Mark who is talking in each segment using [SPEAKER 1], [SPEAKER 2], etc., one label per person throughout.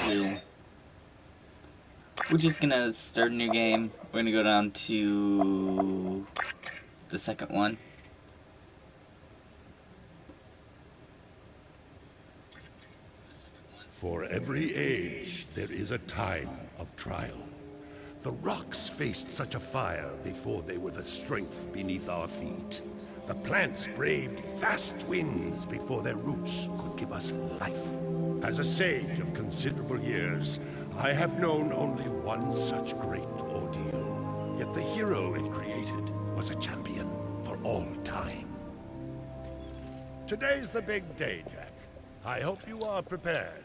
[SPEAKER 1] 2. We're just gonna start a new game. We're gonna go down to the second one.
[SPEAKER 2] For every age, there is a time of trial. The rocks faced such a fire before they were the strength beneath our feet. The plants braved vast winds before their roots could give us life. As a sage of considerable years, I have known only one such great ordeal. Yet the hero it created was a champion for all time. Today's the big day, Jack. I hope you are prepared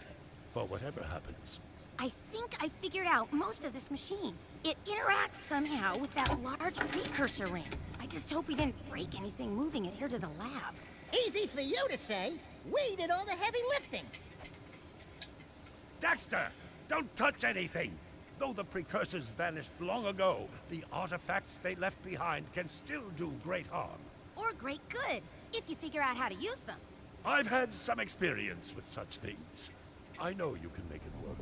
[SPEAKER 2] for whatever happens.
[SPEAKER 3] I think I figured out most of this machine. It interacts somehow with that large precursor ring. I just hope we didn't break anything moving it here to the lab.
[SPEAKER 4] Easy for you to say. We did all the heavy lifting.
[SPEAKER 2] Daxter, don't touch anything! Though the precursors vanished long ago, the artifacts they left behind can still do great harm.
[SPEAKER 3] Or great good, if you figure out how to use them.
[SPEAKER 2] I've had some experience with such things. I know you can make it work.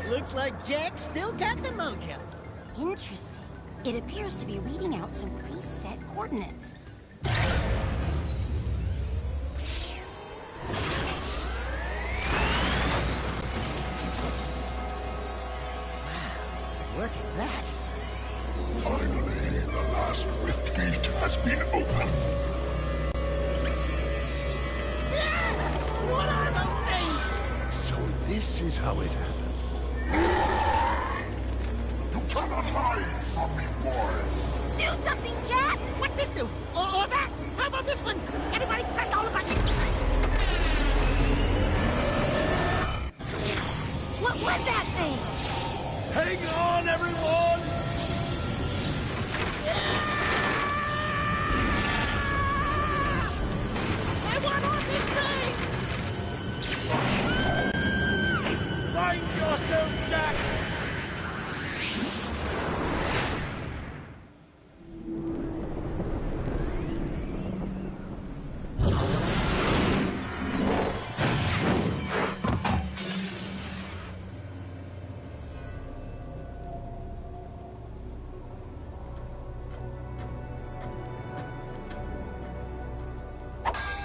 [SPEAKER 4] Looks like Jack still got the mojo.
[SPEAKER 3] Interesting. It appears to be reading out some preset coordinates.
[SPEAKER 4] Look at that.
[SPEAKER 5] Finally, the last rift gate has been opened.
[SPEAKER 4] What are those things?
[SPEAKER 2] So this is how it happened.
[SPEAKER 5] You cannot hide from me, boy.
[SPEAKER 3] Do something, Jack!
[SPEAKER 4] What's this do? Or that? How about this one? Everybody press all the buttons.
[SPEAKER 3] What was that thing?
[SPEAKER 2] Hang on, everyone!
[SPEAKER 4] I want on this thing!
[SPEAKER 2] Find yourself, Jack!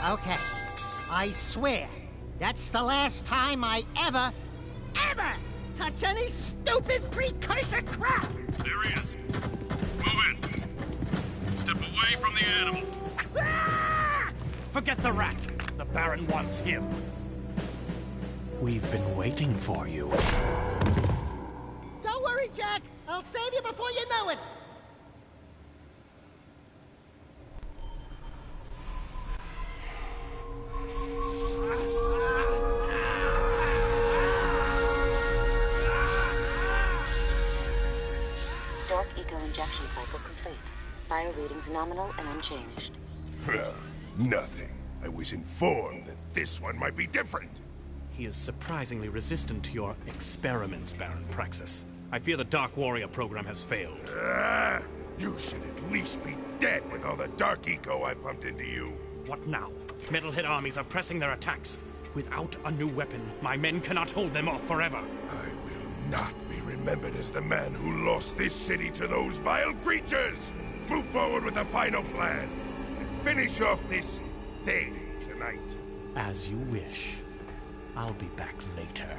[SPEAKER 4] Okay. I swear, that's the last time I ever touch any stupid precursor crap!
[SPEAKER 6] There he is. Move in. Step away from the animal.
[SPEAKER 4] Ah!
[SPEAKER 7] Forget the rat. The Baron wants him. We've been waiting for you.
[SPEAKER 4] Don't worry, Jack. I'll save you before you know it.
[SPEAKER 8] Dark Eco injection cycle complete. Bio readings nominal and unchanged.
[SPEAKER 2] Nothing. I was informed that this one might be different.
[SPEAKER 7] He is surprisingly resistant to your experiments, Baron Praxis. I fear the Dark Warrior program has failed.
[SPEAKER 2] You should at least be dead with all the Dark Eco I pumped into you.
[SPEAKER 7] What now? Metalhead armies are pressing their attacks. Without a new weapon, my men cannot hold them off forever.
[SPEAKER 2] I will not be remembered as the man who lost this city to those vile creatures! Move forward with the final plan, and finish off this thing tonight.
[SPEAKER 7] As you wish. I'll be back later.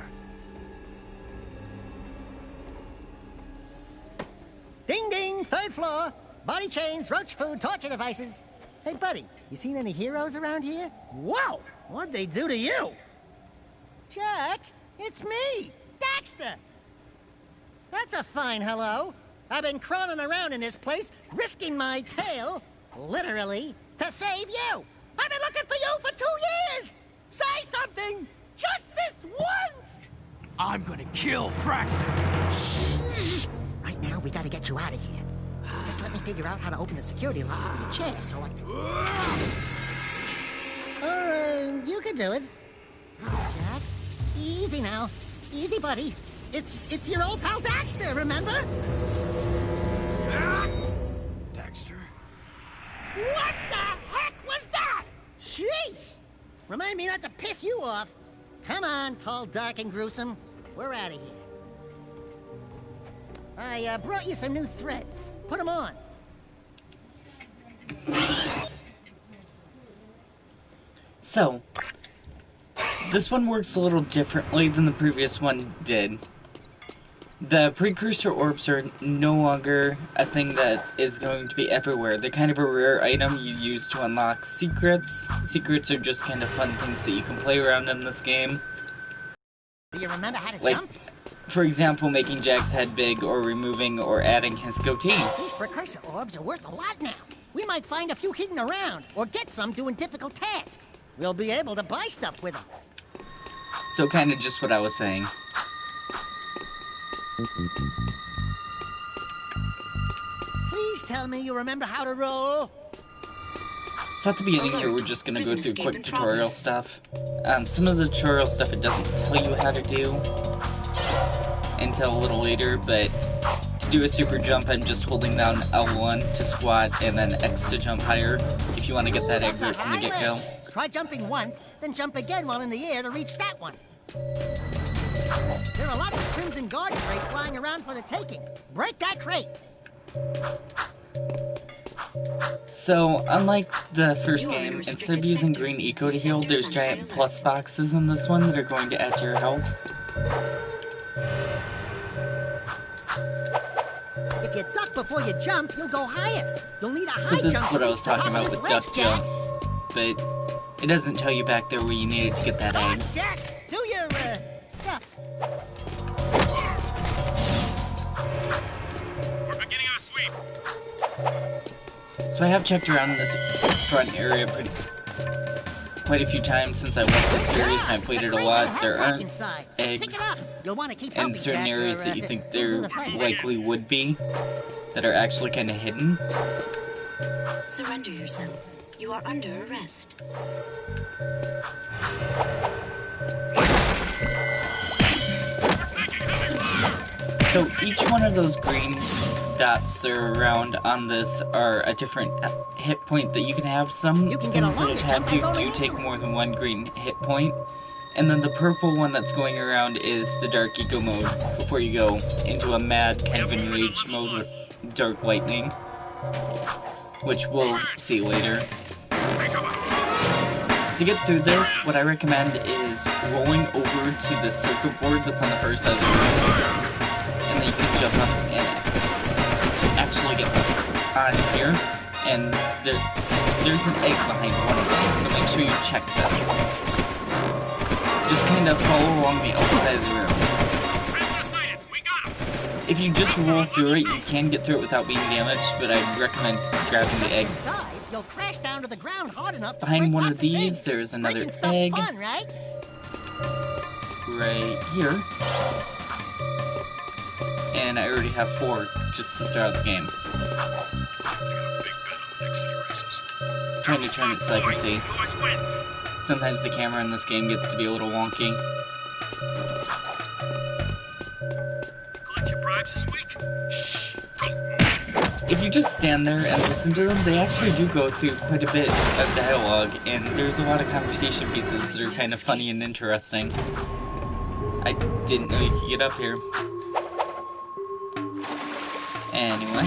[SPEAKER 4] Ding ding, third floor. Body chains, roach food, torture devices. Hey buddy, you seen any heroes around here? Whoa! What'd they do to you? Jack, it's me, Daxter! That's a fine hello. I've been crawling around in this place, risking my tail, literally, to save you. I've been looking for you for 2 years! Say something! Just this once!
[SPEAKER 7] I'm gonna kill Praxis!
[SPEAKER 4] Shh! Right now, we gotta get you out of here. Just let me figure out how to open the security locks for your chair so I can... Or, you can do it. Jack, easy now. Easy, buddy. It's your old pal Daxter, remember?
[SPEAKER 2] Daxter?
[SPEAKER 4] What the heck was that? Jeez! Remind me not to piss you off. Come on, tall, dark, and gruesome. We're out of here. I brought you some new threads. Put them on.
[SPEAKER 1] So, this one works a little differently than the previous one did. The precursor orbs are no longer a thing that is going to be everywhere. They're kind of a rare item you use to unlock secrets. Secrets are just kind of fun things that you can play around in this game.
[SPEAKER 4] Do you remember how to
[SPEAKER 1] Like,
[SPEAKER 4] jump?
[SPEAKER 1] for example, making Jack's head big, or removing or adding his goatee.
[SPEAKER 4] These precursor orbs are worth a lot now. We might find a few hidden around, or get some doing difficult tasks. We'll be able to buy stuff with them.
[SPEAKER 1] So kind of just what I was saying.
[SPEAKER 4] Please tell me you remember how to roll.
[SPEAKER 1] So at the beginning here, we're just gonna go through quick tutorial stuff. Some of the tutorial stuff it doesn't tell you how to do until a little later, but to do a super jump, I'm just holding down L1 to squat and then X to jump higher if you want to get that egg right from the get-go.
[SPEAKER 4] Try jumping once, then jump again while in the air to reach that one. There are lots of Crimson Guard crates lying around for the taking. Break that crate!
[SPEAKER 1] So, unlike the first game, instead of using green eco to heal, there's giant plus boxes in this one that are going to add to your health.
[SPEAKER 4] If you duck before you jump, you'll go higher. You'll need a high
[SPEAKER 1] So
[SPEAKER 4] jump.
[SPEAKER 1] this is what I
[SPEAKER 4] to
[SPEAKER 1] was
[SPEAKER 4] reach the
[SPEAKER 1] talking
[SPEAKER 4] top of
[SPEAKER 1] about
[SPEAKER 4] this
[SPEAKER 1] with
[SPEAKER 4] ledge,
[SPEAKER 1] duck
[SPEAKER 4] Jack.
[SPEAKER 1] jump, but it doesn't tell you back there where you need it to get that
[SPEAKER 4] Come on,
[SPEAKER 1] egg.
[SPEAKER 4] Jack! Do your, stuff.
[SPEAKER 6] We're beginning our sweep.
[SPEAKER 1] So I have checked around this front area quite a few times since I left this series and I played it a lot. There aren't eggs in certain areas that you think there likely would be that are actually kind of hidden.
[SPEAKER 8] Surrender yourself. You are under arrest.
[SPEAKER 1] So each one of those green dots that are around on this are a different hit point that you can have. Some
[SPEAKER 4] You can
[SPEAKER 1] things
[SPEAKER 4] get a
[SPEAKER 1] that attack you
[SPEAKER 4] longer
[SPEAKER 1] do
[SPEAKER 4] jump
[SPEAKER 1] take more than one green hit point. And then the purple one that's going around is the dark eco mode before you go into a mad kind of enraged mode with dark lightning, which we'll see later. To get through this, what I recommend is rolling over to the circuit board that's on the first side of the room, and then you can jump up and actually get on here, and there's an egg behind one of them, so make sure you check them. Just kind of follow along the outside of the room. If you just roll through it, you can get through it without being damaged, but I'd recommend grabbing the egg.
[SPEAKER 4] You'll crash down to the ground hard enough to
[SPEAKER 1] Behind
[SPEAKER 4] break
[SPEAKER 1] one
[SPEAKER 4] lots
[SPEAKER 1] of these,
[SPEAKER 4] things.
[SPEAKER 1] there's another
[SPEAKER 4] Breaking stuff's
[SPEAKER 1] egg.
[SPEAKER 4] Fun, right?
[SPEAKER 1] Right here. And I already have 4 just to start out the game. Trying to turn it so I can see. Sometimes the camera in this game gets to be a little wonky.
[SPEAKER 6] Collect your bribes this week? Shh!
[SPEAKER 1] If you just stand there and listen to them, they actually do go through quite a bit of dialogue, and there's a lot of conversation pieces that are kind of funny and interesting. I didn't know you could get up here. Anyway.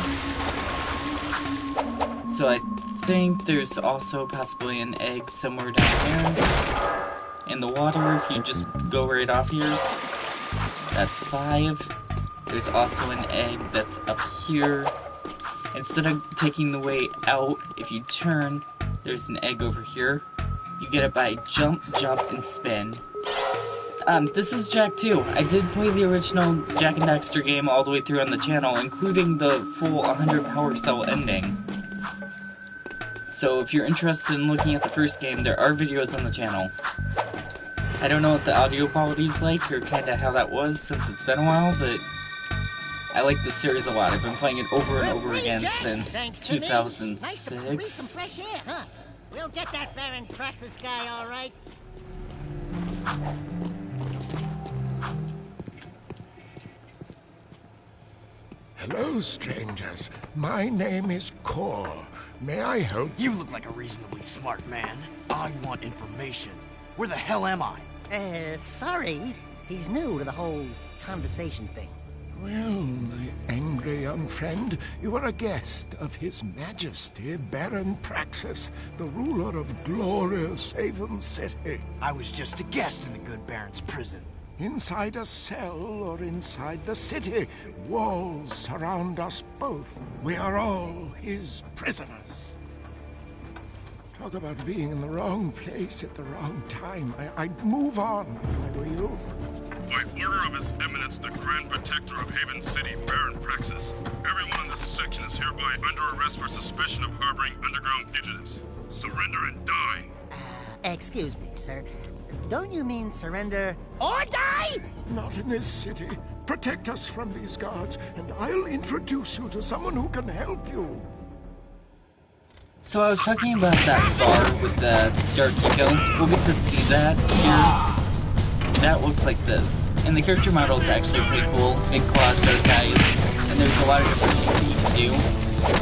[SPEAKER 1] So I think there's also possibly an egg somewhere down here in the water if you just go right off here. That's 5. There's also an egg that's up here. Instead of taking the way out, if you turn, there's an egg over here. You get it by jump, and spin. This is Jak 2. I did play the original Jak and Daxter game all the way through on the channel, including the full 100 power cell ending. So if you're interested in looking at the first game, there are videos on the channel. I don't know what the audio quality's like, or kinda how that was since it's been a while, but I like this series a lot. I've been playing it over and over again since 2006.
[SPEAKER 4] Nice to breathe some fresh air, huh? We'll get that Baron Praxis guy, all right.
[SPEAKER 5] Hello, strangers. My name is Kor. May I help?
[SPEAKER 9] You look like a reasonably smart man. I want information. Where the hell am I?
[SPEAKER 4] Sorry. He's new to the whole conversation thing.
[SPEAKER 5] Well, my angry young friend, you are a guest of His Majesty Baron Praxis, the ruler of glorious Haven City.
[SPEAKER 9] I was just a guest in the good Baron's prison.
[SPEAKER 5] Inside a cell or inside the city, walls surround us both. We are all his prisoners. Talk about being in the wrong place at the wrong time. I'd move on if I were you.
[SPEAKER 6] By order of His Eminence, the Grand Protector of Haven City, Baron Praxis, everyone in this section is hereby under arrest for suspicion of harboring underground fugitives. Surrender and die!
[SPEAKER 4] Excuse me, sir. Don't you mean surrender or die?
[SPEAKER 5] Not in this city. Protect us from these guards, and I'll introduce you to someone who can help you.
[SPEAKER 1] So I was talking about that bar with the Dark Eco. We'll get to see that here. That looks like this. And the character model is actually pretty cool. Big claws, dark eyes, and there's a lot of different things that you can do.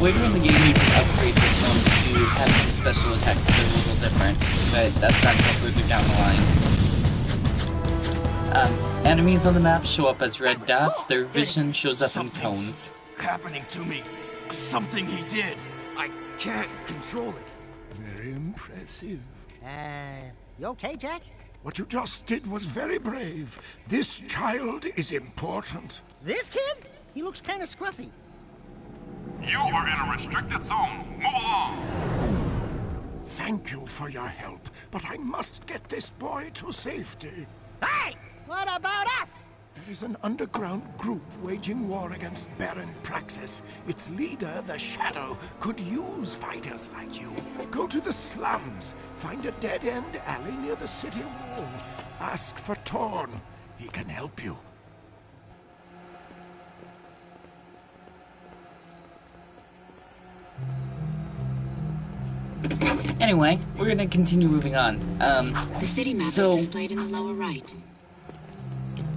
[SPEAKER 1] Later in the game you can upgrade this one to have some special attacks that are a little different, but that's not until further down the line. Enemies on the map show up as red dots. Their vision shows up in cones.
[SPEAKER 9] Happening to me. Something he did. I can't control it.
[SPEAKER 5] Very impressive.
[SPEAKER 4] You okay, Jack?
[SPEAKER 5] What you just did was very brave. This child is important.
[SPEAKER 4] This kid? He looks kind of scruffy.
[SPEAKER 6] You are in a restricted zone. Move along!
[SPEAKER 5] Thank you for your help, but I must get this boy to safety.
[SPEAKER 4] Hey! What about us?
[SPEAKER 5] There is an underground group waging war against Baron Praxis. Its leader, the Shadow, could use fighters like you. Go to the slums, find a dead-end alley near the city wall. Ask for Torn. He can help you.
[SPEAKER 1] Anyway, we're gonna continue moving on.
[SPEAKER 8] The city map
[SPEAKER 1] so
[SPEAKER 8] is displayed in the lower right.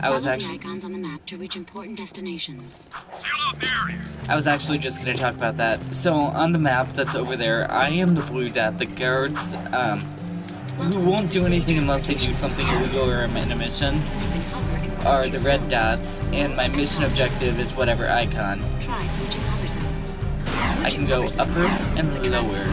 [SPEAKER 1] I was
[SPEAKER 8] Follow
[SPEAKER 1] actually
[SPEAKER 8] the icons on the map to reach important destinations.
[SPEAKER 6] Seal off the area!
[SPEAKER 1] I was actually just gonna talk about that. So on the map that's over there, I am the blue dot. The guards, who won't do anything unless they do something illegal or in a mission, are the red dots, and my mission objective is whatever icon.
[SPEAKER 8] Try switching hover zones.
[SPEAKER 1] I can go upper and lower.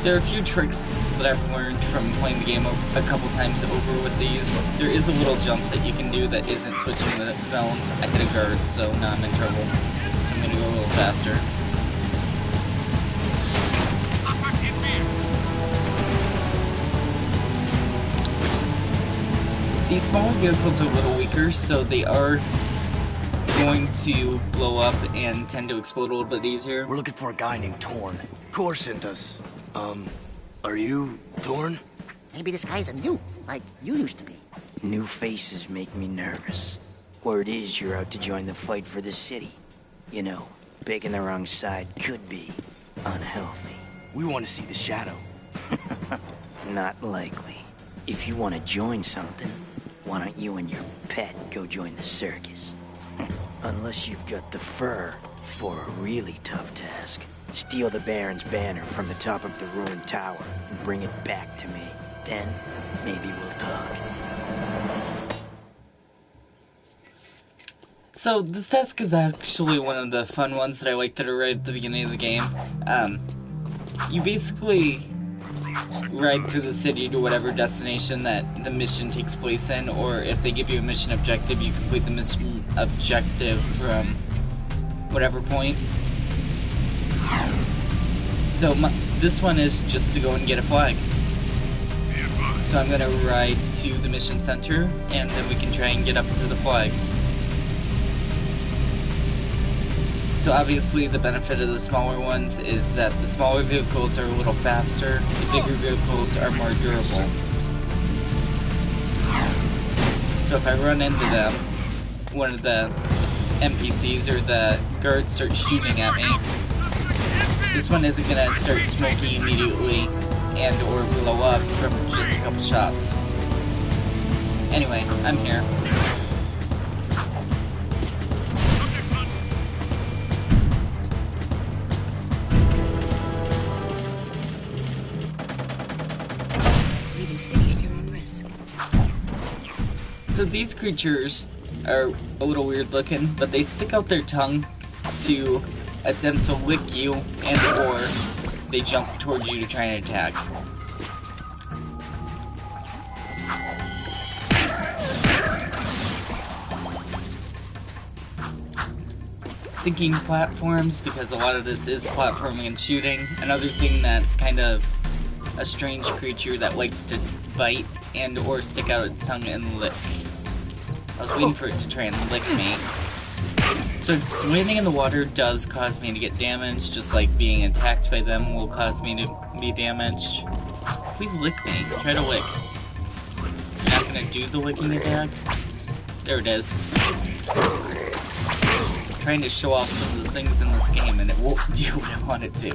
[SPEAKER 1] There are a few tricks that I've learned from playing the game a couple times over with these. There is a little jump that you can do that isn't switching the zones. I hit a guard, so now I'm in trouble. So I'm gonna go a little faster.
[SPEAKER 6] Suspect in rear!
[SPEAKER 1] These smaller vehicles are a little weaker, so they are going to blow up and tend to explode a little bit easier.
[SPEAKER 9] We're looking for a guy named Torn. Core sent us. Are you Torn?
[SPEAKER 4] Maybe this guy's a mute, like you used to be.
[SPEAKER 10] New faces make me nervous. Word is you're out to join the fight for the city. You know, picking the wrong side could be unhealthy.
[SPEAKER 9] We want to see the Shadow.
[SPEAKER 10] Not likely. If you want to join something, why don't you and your pet go join the circus? Unless you've got the fur for a really tough task. Steal the Baron's banner from the top of the ruined tower and bring it back to me. Then, maybe we'll talk.
[SPEAKER 1] So, this task is actually one of the fun ones that I like that are right at the beginning of the game. You basically ride through the city to whatever destination that the mission takes place in, or if they give you a mission objective, you complete the mission objective from whatever point. So this one is just to go and get a flag. So I'm gonna ride to the mission center, and then we can try and get up to the flag. So obviously the benefit of the smaller ones is that the smaller vehicles are a little faster, the bigger vehicles are more durable. So if I run into them, one of the NPCs or the guards start shooting at me, this one isn't gonna start smoking immediately and or blow up from just a couple shots. Anyway, I'm here.
[SPEAKER 8] City at your own risk.
[SPEAKER 1] So these creatures are a little weird looking, but they stick out their tongue to attempt to lick you, and or they jump towards you to try and attack. Sinking platforms, because a lot of this is platforming and shooting. Another thing that's kind of a strange creature that likes to bite and or stick out its tongue and lick. I was waiting for it to try and lick me. So landing in the water does cause me to get damaged, just like being attacked by them will cause me to be damaged. Please lick me. Try to lick. You're not gonna do the licking attack? There it is. Trying to show off some of the things in this game and it won't do what I want it to.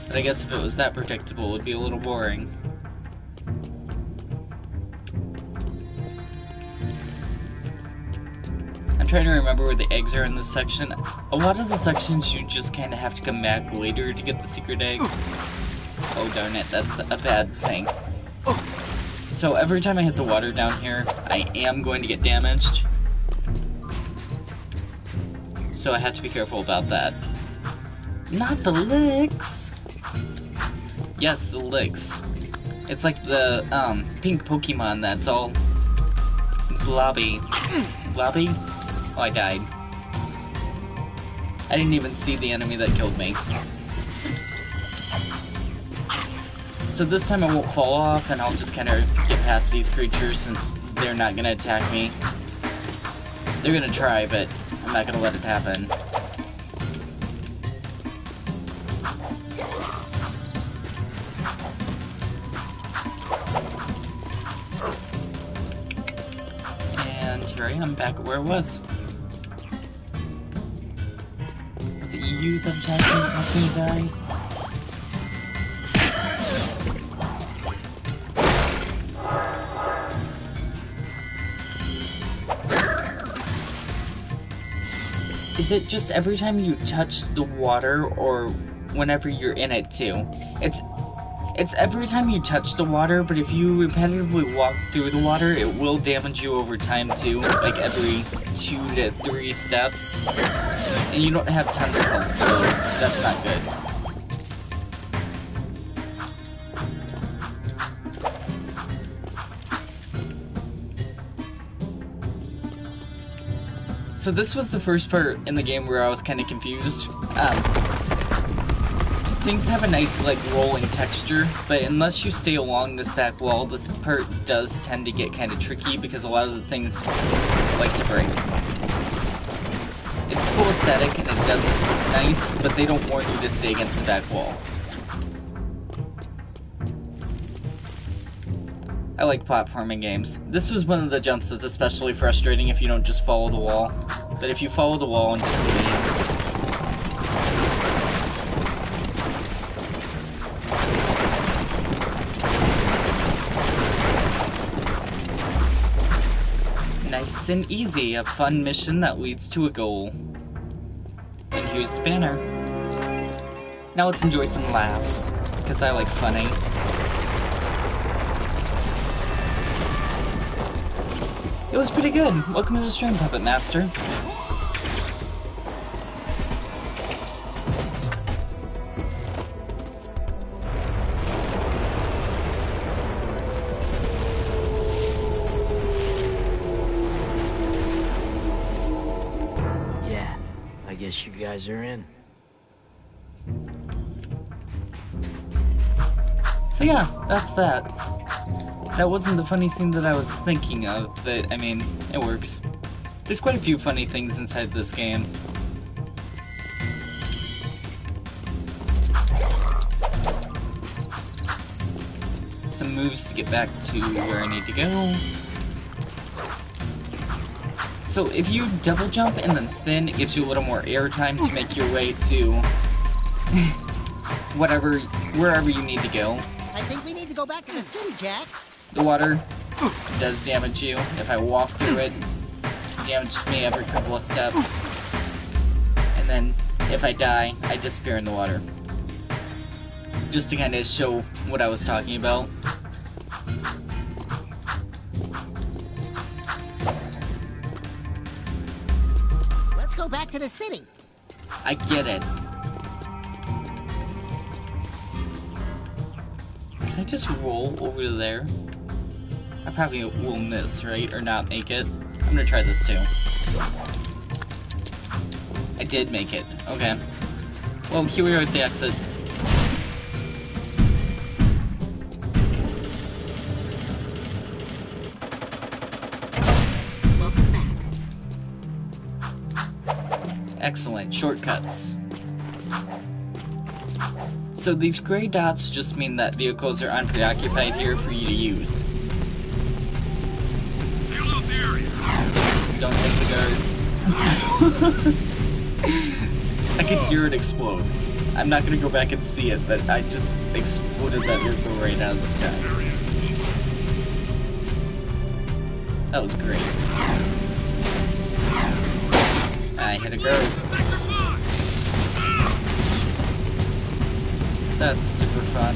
[SPEAKER 1] But I guess if it was that predictable, it would be a little boring. I'm trying to remember where the eggs are in this section. A lot of the sections you just kind of have to come back later to get the secret eggs. Oh darn it, that's a bad thing. So every time I hit the water down here, I am going to get damaged. So I have to be careful about that. Not the licks! Yes, the licks. It's like the, pink Pokemon that's all blobby. Blobby? Oh, I died. I didn't even see the enemy that killed me. So this time I won't fall off, and I'll just kind of get past these creatures since they're not gonna attack me. They're gonna try, but I'm not gonna let it happen. And here I am, back at where I was. Was it you that attacked me and caused me to die? Is it just every time you touch the water, or whenever you're in it too? It's every time you touch the water, but if you repetitively walk through the water, it will damage you over time too, like every 2 to 3 steps. And you don't have tons of health, so that's not good. So this was the first part in the game where I was kind of confused. Things have a nice, like, rolling texture, but unless you stay along this back wall, this part does tend to get kind of tricky because a lot of the things like to break. It's cool aesthetic and it does look nice, but they don't warn you to stay against the back wall. I like platforming games. This was one of the jumps that's especially frustrating if you don't just follow the wall. But if you follow the wall and just leave... Nice and easy, a fun mission that leads to a goal. And here's the banner. Now let's enjoy some laughs, because I like funny. It was pretty good. Welcome to the stream, Puppet Master.
[SPEAKER 10] Yeah, I guess you guys are in.
[SPEAKER 1] So yeah, that's that. That wasn't the funny scene that I was thinking of, but I mean, it works. There's quite a few funny things inside this game. Some moves to get back to where I need to go. So if you double jump and then spin, it gives you a little more air time to make your way to wherever you need to go.
[SPEAKER 4] I think we need to go back to the city, Jack.
[SPEAKER 1] The water does damage you. If I walk through it, it damages me every couple of steps. And then, if I die, I disappear in the water. just to kind of show what I was talking about.
[SPEAKER 4] Let's go back to the city.
[SPEAKER 1] I get it. Can I just roll over there? I probably will miss, right? Or not make it. I'm gonna try this too. I did make it. Okay. Well, here we are at the exit.
[SPEAKER 8] Welcome back.
[SPEAKER 1] Excellent. Shortcuts. So these gray dots just mean that vehicles are unpreoccupied here for you to use.
[SPEAKER 6] Seal out the area.
[SPEAKER 1] Don't hit the guard. I could hear it explode. I'm not gonna go back and see it, but I just exploded that vehicle right out of the sky. That was great. I hit a guard. That's super fun.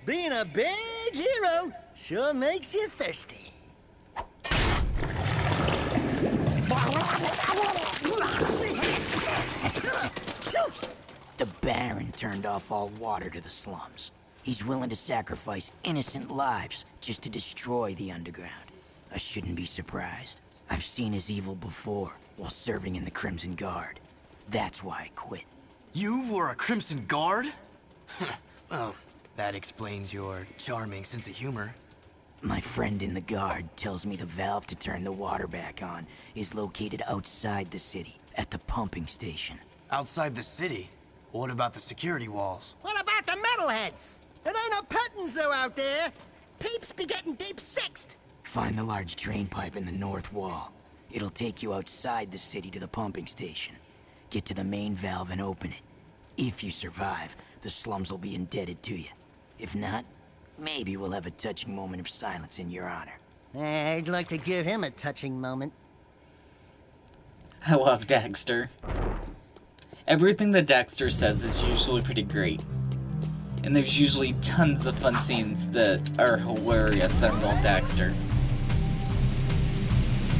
[SPEAKER 4] Being a big hero sure makes you thirsty.
[SPEAKER 10] The Baron turned off all water to the slums. He's willing to sacrifice innocent lives just to destroy the underground. I shouldn't be surprised. I've seen his evil before while serving in the Crimson Guard. That's why I quit.
[SPEAKER 9] You were a Crimson Guard? Well, that explains your charming sense of humor.
[SPEAKER 10] My friend in the Guard tells me the valve to turn the water back on is located outside the city, at the pumping station.
[SPEAKER 9] Outside the city? What about the security walls?
[SPEAKER 4] What about the metalheads? There ain't no petting zoo out there. Peeps be getting deep-sixed.
[SPEAKER 10] Find the large drain pipe in the north wall. It'll take you outside the city to the pumping station. Get to the main valve and open it. If you survive, the slums will be indebted to you. If not, maybe we'll have a touching moment of silence in your honor.
[SPEAKER 4] I'd like to give him a touching moment.
[SPEAKER 1] I love Daxter. Everything that Daxter says is usually pretty great. And there's usually tons of fun scenes that are hilarious that involve Daxter.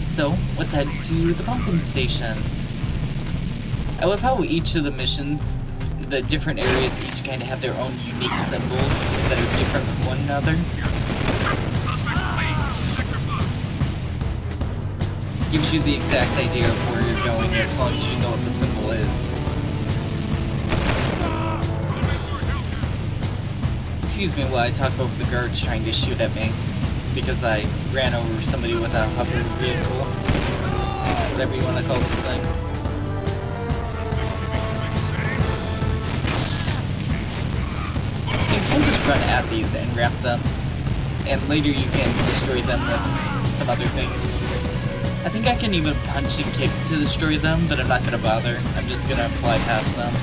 [SPEAKER 1] So, let's head to the pumping station. I love how each of the missions, the different areas, each kind of have their own unique symbols that are different from one another. Gives you the exact idea of where you're going as long as you know what the symbol is. Excuse me while I talk about the guards trying to shoot at me, because I ran over somebody with a hover vehicle, whatever you want to call this thing. So you can just run at these and wrap them, and later you can destroy them with some other things. I think I can even punch and kick to destroy them, but I'm not going to bother. I'm just going to fly past them.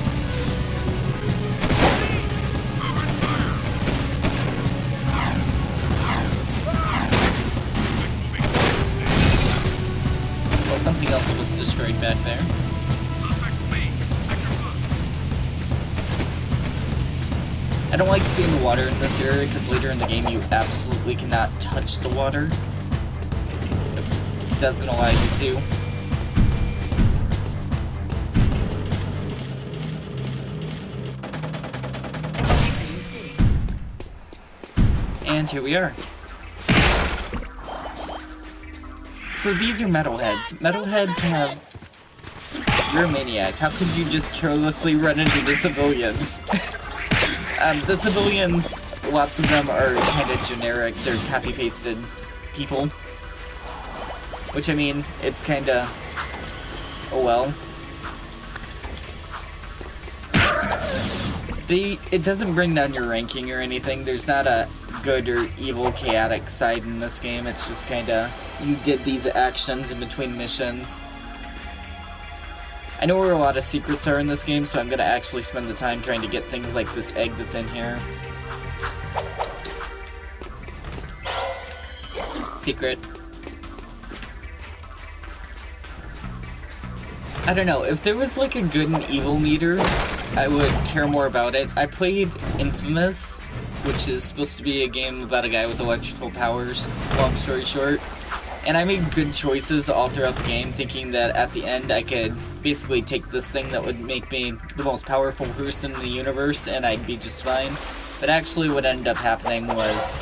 [SPEAKER 1] Well, something else was destroyed back there. I don't like to be in the water in this area, because later in the game you absolutely cannot touch the water. It doesn't allow you to. And here we are. So these are metalheads. Metalheads have... You're a maniac. How could you just carelessly run into the civilians? The civilians, lots of them are kind of generic. They're copy-pasted people. Which, I mean, it's kind of... Oh well. It doesn't bring down your ranking or anything. There's not a good or evil chaotic side in this game. It's just kinda, you did these actions in between missions. I know where a lot of secrets are in this game, so I'm gonna actually spend the time trying to get things like this egg that's in here. Secret. I don't know, if there was like a good and evil meter, I would care more about it. I played Infamous, which is supposed to be a game about a guy with electrical powers, long story short. And I made good choices all throughout the game, thinking that at the end I could basically take this thing that would make me the most powerful person in the universe and I'd be just fine. But actually what ended up happening was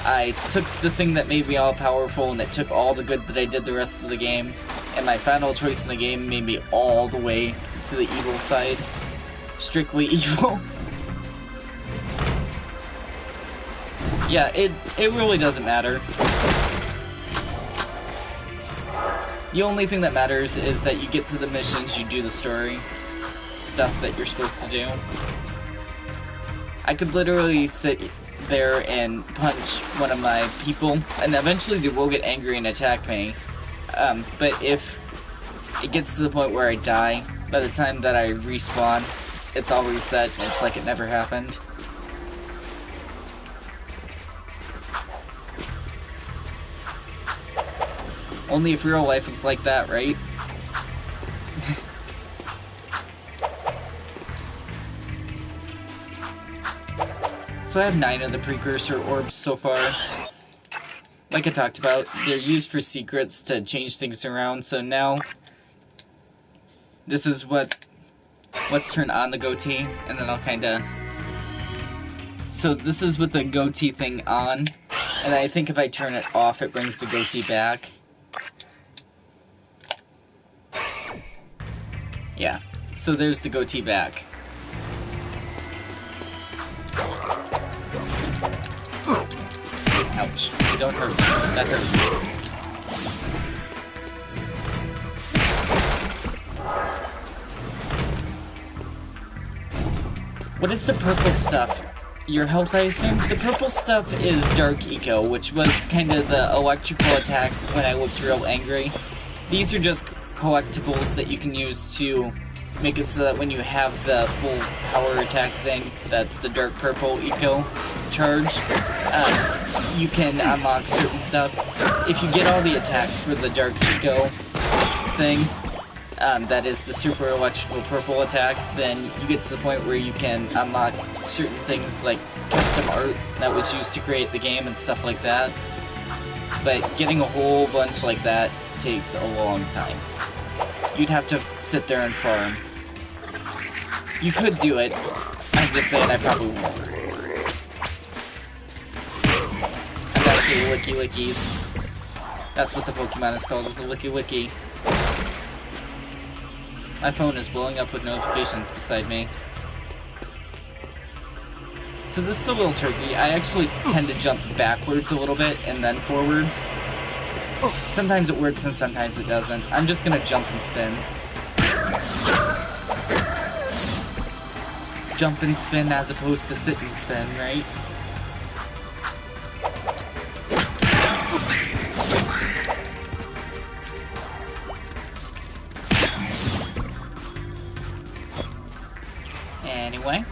[SPEAKER 1] I took the thing that made me all powerful and it took all the good that I did the rest of the game, and my final choice in the game made me all the way to the evil side. Strictly evil. Yeah, it really doesn't matter. The only thing that matters is that you get to the missions, you do the story stuff that you're supposed to do. I could literally sit there and punch one of my people, and eventually they will get angry and attack me. But if it gets to the point where I die, by the time that I respawn, it's all reset, and it's like it never happened. Only if real life is like that, right? So I have 9 of the precursor orbs so far. Like I talked about, they're used for secrets to change things around, so now this is let's turn on the goatee, and then I'll kinda... So this is with the goatee thing on, and I think if I turn it off, it brings the goatee back. Yeah, so there's the goatee back. Ouch. Don't hurt me. That hurts. What is the purple stuff? Your health, I assume? The purple stuff is Dark Eco, which was kind of the electrical attack when I looked real angry. These are just collectibles that you can use to make it so that when you have the full power attack thing, that's the dark purple eco charge, you can unlock certain stuff. If you get all the attacks for the dark eco thing, that is the super electrical purple attack, then you get to the point where you can unlock certain things like custom art that was used to create the game and stuff like that. But getting a whole bunch like that takes a long time. You'd have to sit there and farm. You could do it. I'm just saying I probably won't. I'm back to the Licky Lickies. That's what the Pokemon is called, is the Licky Licky. My phone is blowing up with notifications beside me. So this is a little tricky. I actually tend to jump backwards a little bit and then forwards. Sometimes it works and sometimes it doesn't. I'm just gonna jump and spin. Jump and spin as opposed to sit and spin, right? Anyway.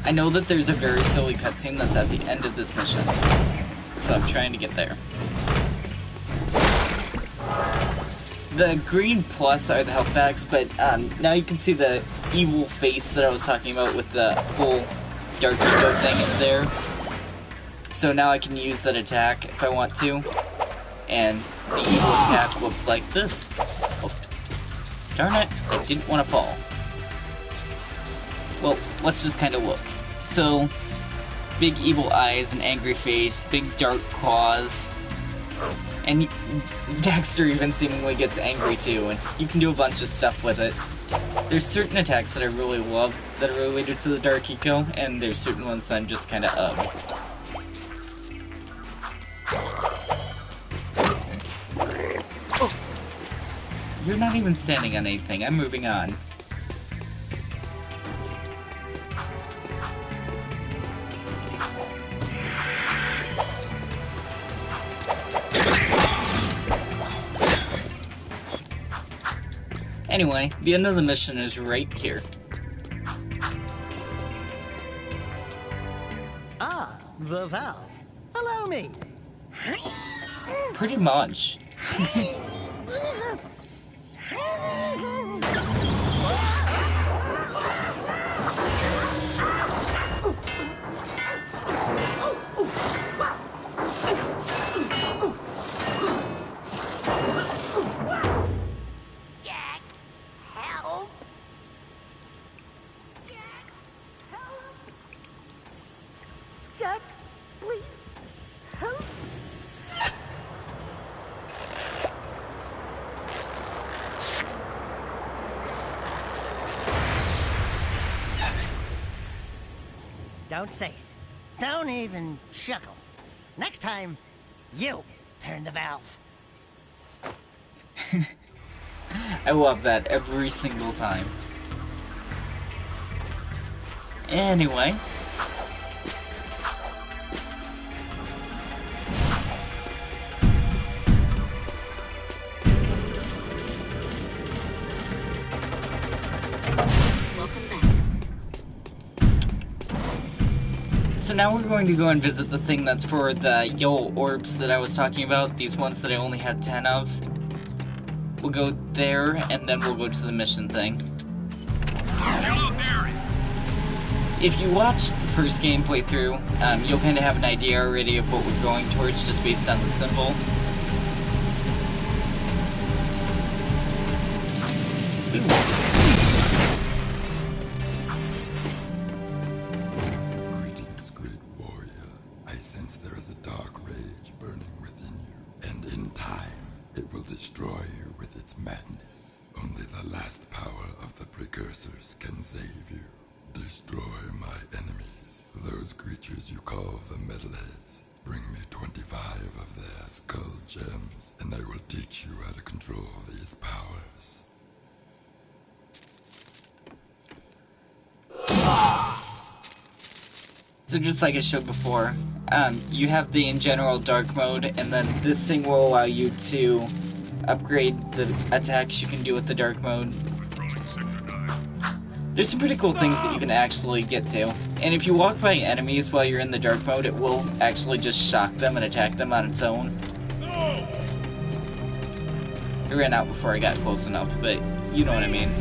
[SPEAKER 1] I know that there's a very silly cutscene that's at the end of this mission, so I'm trying to get there. The green plus are the health packs, but now you can see the evil face that I was talking about with the whole dark eco thing there. So now I can use that attack if I want to, and the evil attack looks like this. Oh, darn it, I didn't want to fall. Well, let's just kind of look. So, big evil eyes, an angry face, big dark claws, and Dexter even seemingly gets angry too, and you can do a bunch of stuff with it. There's certain attacks that I really love that are related to the Dark Eco, and there's certain ones that I'm just kind of You're not even standing on anything, I'm moving on. Anyway, the end of the mission is right here.
[SPEAKER 4] Ah, the valve. Allow me.
[SPEAKER 1] Pretty much.
[SPEAKER 4] Don't say it. Don't even chuckle. Next time, you turn the valve.
[SPEAKER 1] I love that every single time. Anyway. So now we're going to go and visit the thing that's for the yellow orbs that I was talking about, these ones that I only had 10 of. We'll go there, and then we'll go to the mission thing. If you watched the first game playthrough, you'll kind of have an idea already of what we're going towards just based on the symbol.
[SPEAKER 11] Greetings, great warrior. I sense there is a dark rage burning within you, and in time, it will destroy you with its madness. Only the last power of the precursors can save you. Destroy my enemies, those creatures you call the Metalheads. Bring me 25 of their skull gems, and I will teach you how to control these powers.
[SPEAKER 1] So just like I showed before, you have the in general dark mode, and then this thing will allow you to upgrade the attacks you can do with the dark mode. There's some pretty cool things that you can actually get to. And if you walk by enemies while you're in the dark mode, it will actually just shock them and attack them on its own. It ran out before I got close enough, but you know what I mean.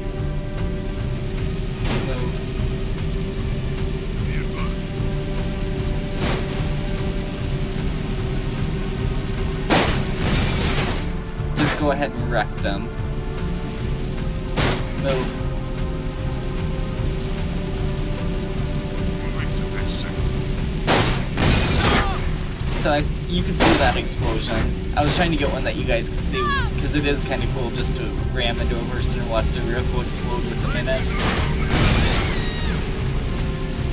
[SPEAKER 1] Just go ahead and wreck them. Move. So you can see that explosion. I was trying to get one that you guys could see, because it is kind of cool just to ram into a person and watch the vehicle explode within it.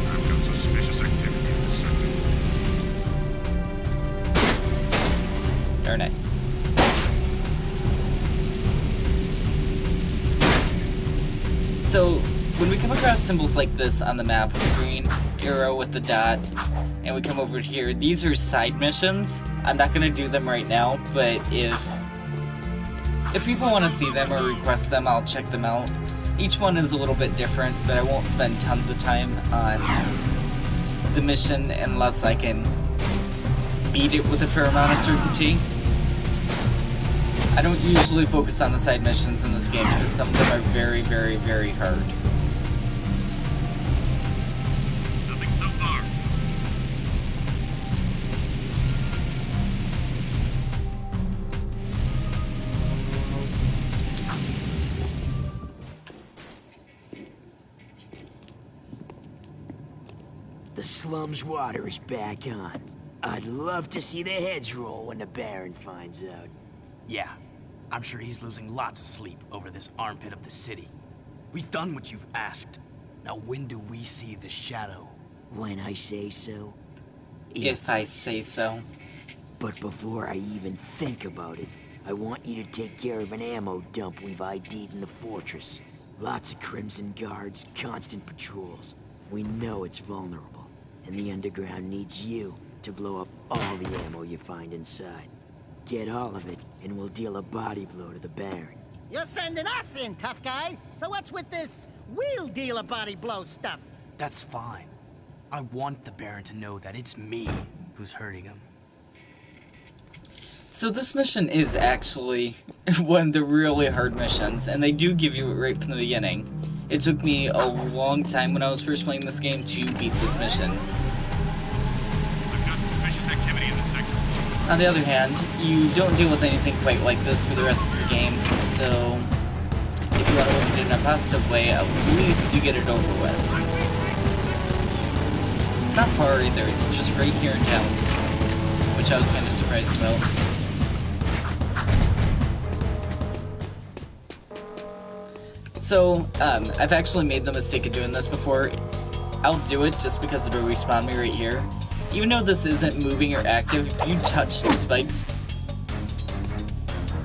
[SPEAKER 6] I've got suspicious activity in this sector.
[SPEAKER 1] Darn it. So, when we come across symbols like this on the map with the green arrow with the dot, and we come over here, these are side missions. I'm not going to do them right now, but if people want to see them or request them, I'll check them out. Each one is a little bit different, but I won't spend tons of time on the mission unless I can beat it with a fair amount of certainty. I don't usually focus on the side missions in this game because some of them are very, very, very hard.
[SPEAKER 6] Nothing so far.
[SPEAKER 10] The slum's water is back on. I'd love to see the heads roll when the Baron finds out.
[SPEAKER 9] Yeah, I'm sure he's losing lots of sleep over this armpit of the city. We've done what you've asked. Now when do we see the shadow?
[SPEAKER 10] When I say so.
[SPEAKER 1] If I say so.
[SPEAKER 10] But before I even think about it, I want you to take care of an ammo dump we've ID'd in the fortress. Lots of Crimson Guards, constant patrols. We know it's vulnerable, and the underground needs you to blow up all the ammo you find inside. Get all of it, and we'll deal a body blow to the Baron.
[SPEAKER 4] You're sending us in, tough guy. So what's with this wheel dealer body blow stuff?
[SPEAKER 9] That's fine. I want the Baron to know that it's me who's hurting him.
[SPEAKER 1] So this mission is actually one of the really hard missions, and they do give you it right from the beginning. It took me a long time when I was first playing this game to beat this mission.
[SPEAKER 6] I've got suspicious activity in the sector.
[SPEAKER 1] On the other hand, you don't deal with anything quite like this for the rest of the game, so if you want to look at it in a positive way, at least you get it over with. It's not far either, it's just right here in town, which I was kind of surprised about. So, I've actually made the mistake of doing this before. I'll do it just because it'll respawn me right here. Even though this isn't moving or active, if you touch the spikes,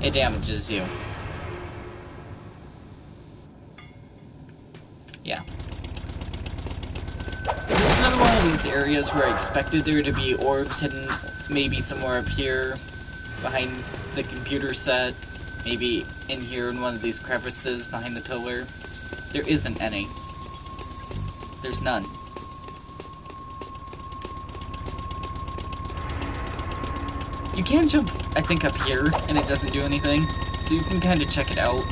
[SPEAKER 1] it damages you. Yeah. This is another one of those areas where I expected there to be orbs hidden, maybe somewhere up here, behind the computer set, maybe in here in one of these crevices behind the pillar. There isn't any. There's none. You can jump, I think, up here, and it doesn't do anything, so you can kind of check it out.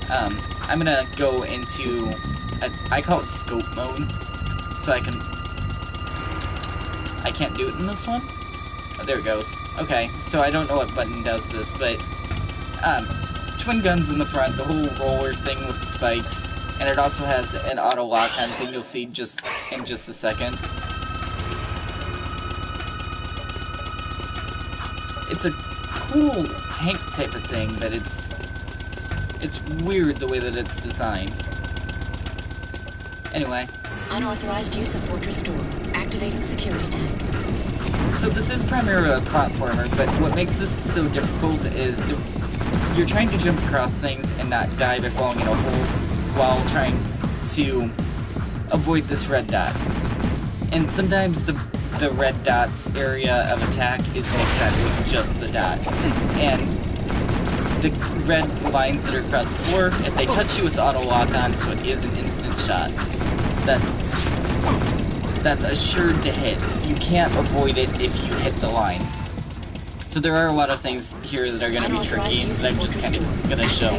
[SPEAKER 1] I'm gonna go into, I call it scope mode, so I can't do it in this one? Oh, there it goes. Okay, so I don't know what button does this, but, twin guns in the front, the whole roller thing with the spikes, and it also has an auto lock-on thing you'll see in just a second. It's a cool tank type of thing, but it's weird the way that it's designed. Anyway.
[SPEAKER 8] Unauthorized use of Fortress Door. Activating security tank.
[SPEAKER 1] So this is primarily a platformer, but what makes this so difficult is you're trying to jump across things and not die by falling in a hole while trying to avoid this red dot. And sometimes the red dot's area of attack isn't exactly just the dot. And the red lines that are across the floor, if they touch you, it's auto lock on, so it is an instant shot. That's assured to hit. You can't avoid it if you hit the line. So there are a lot of things here that are going to be tricky, that I'm just kind of going to show.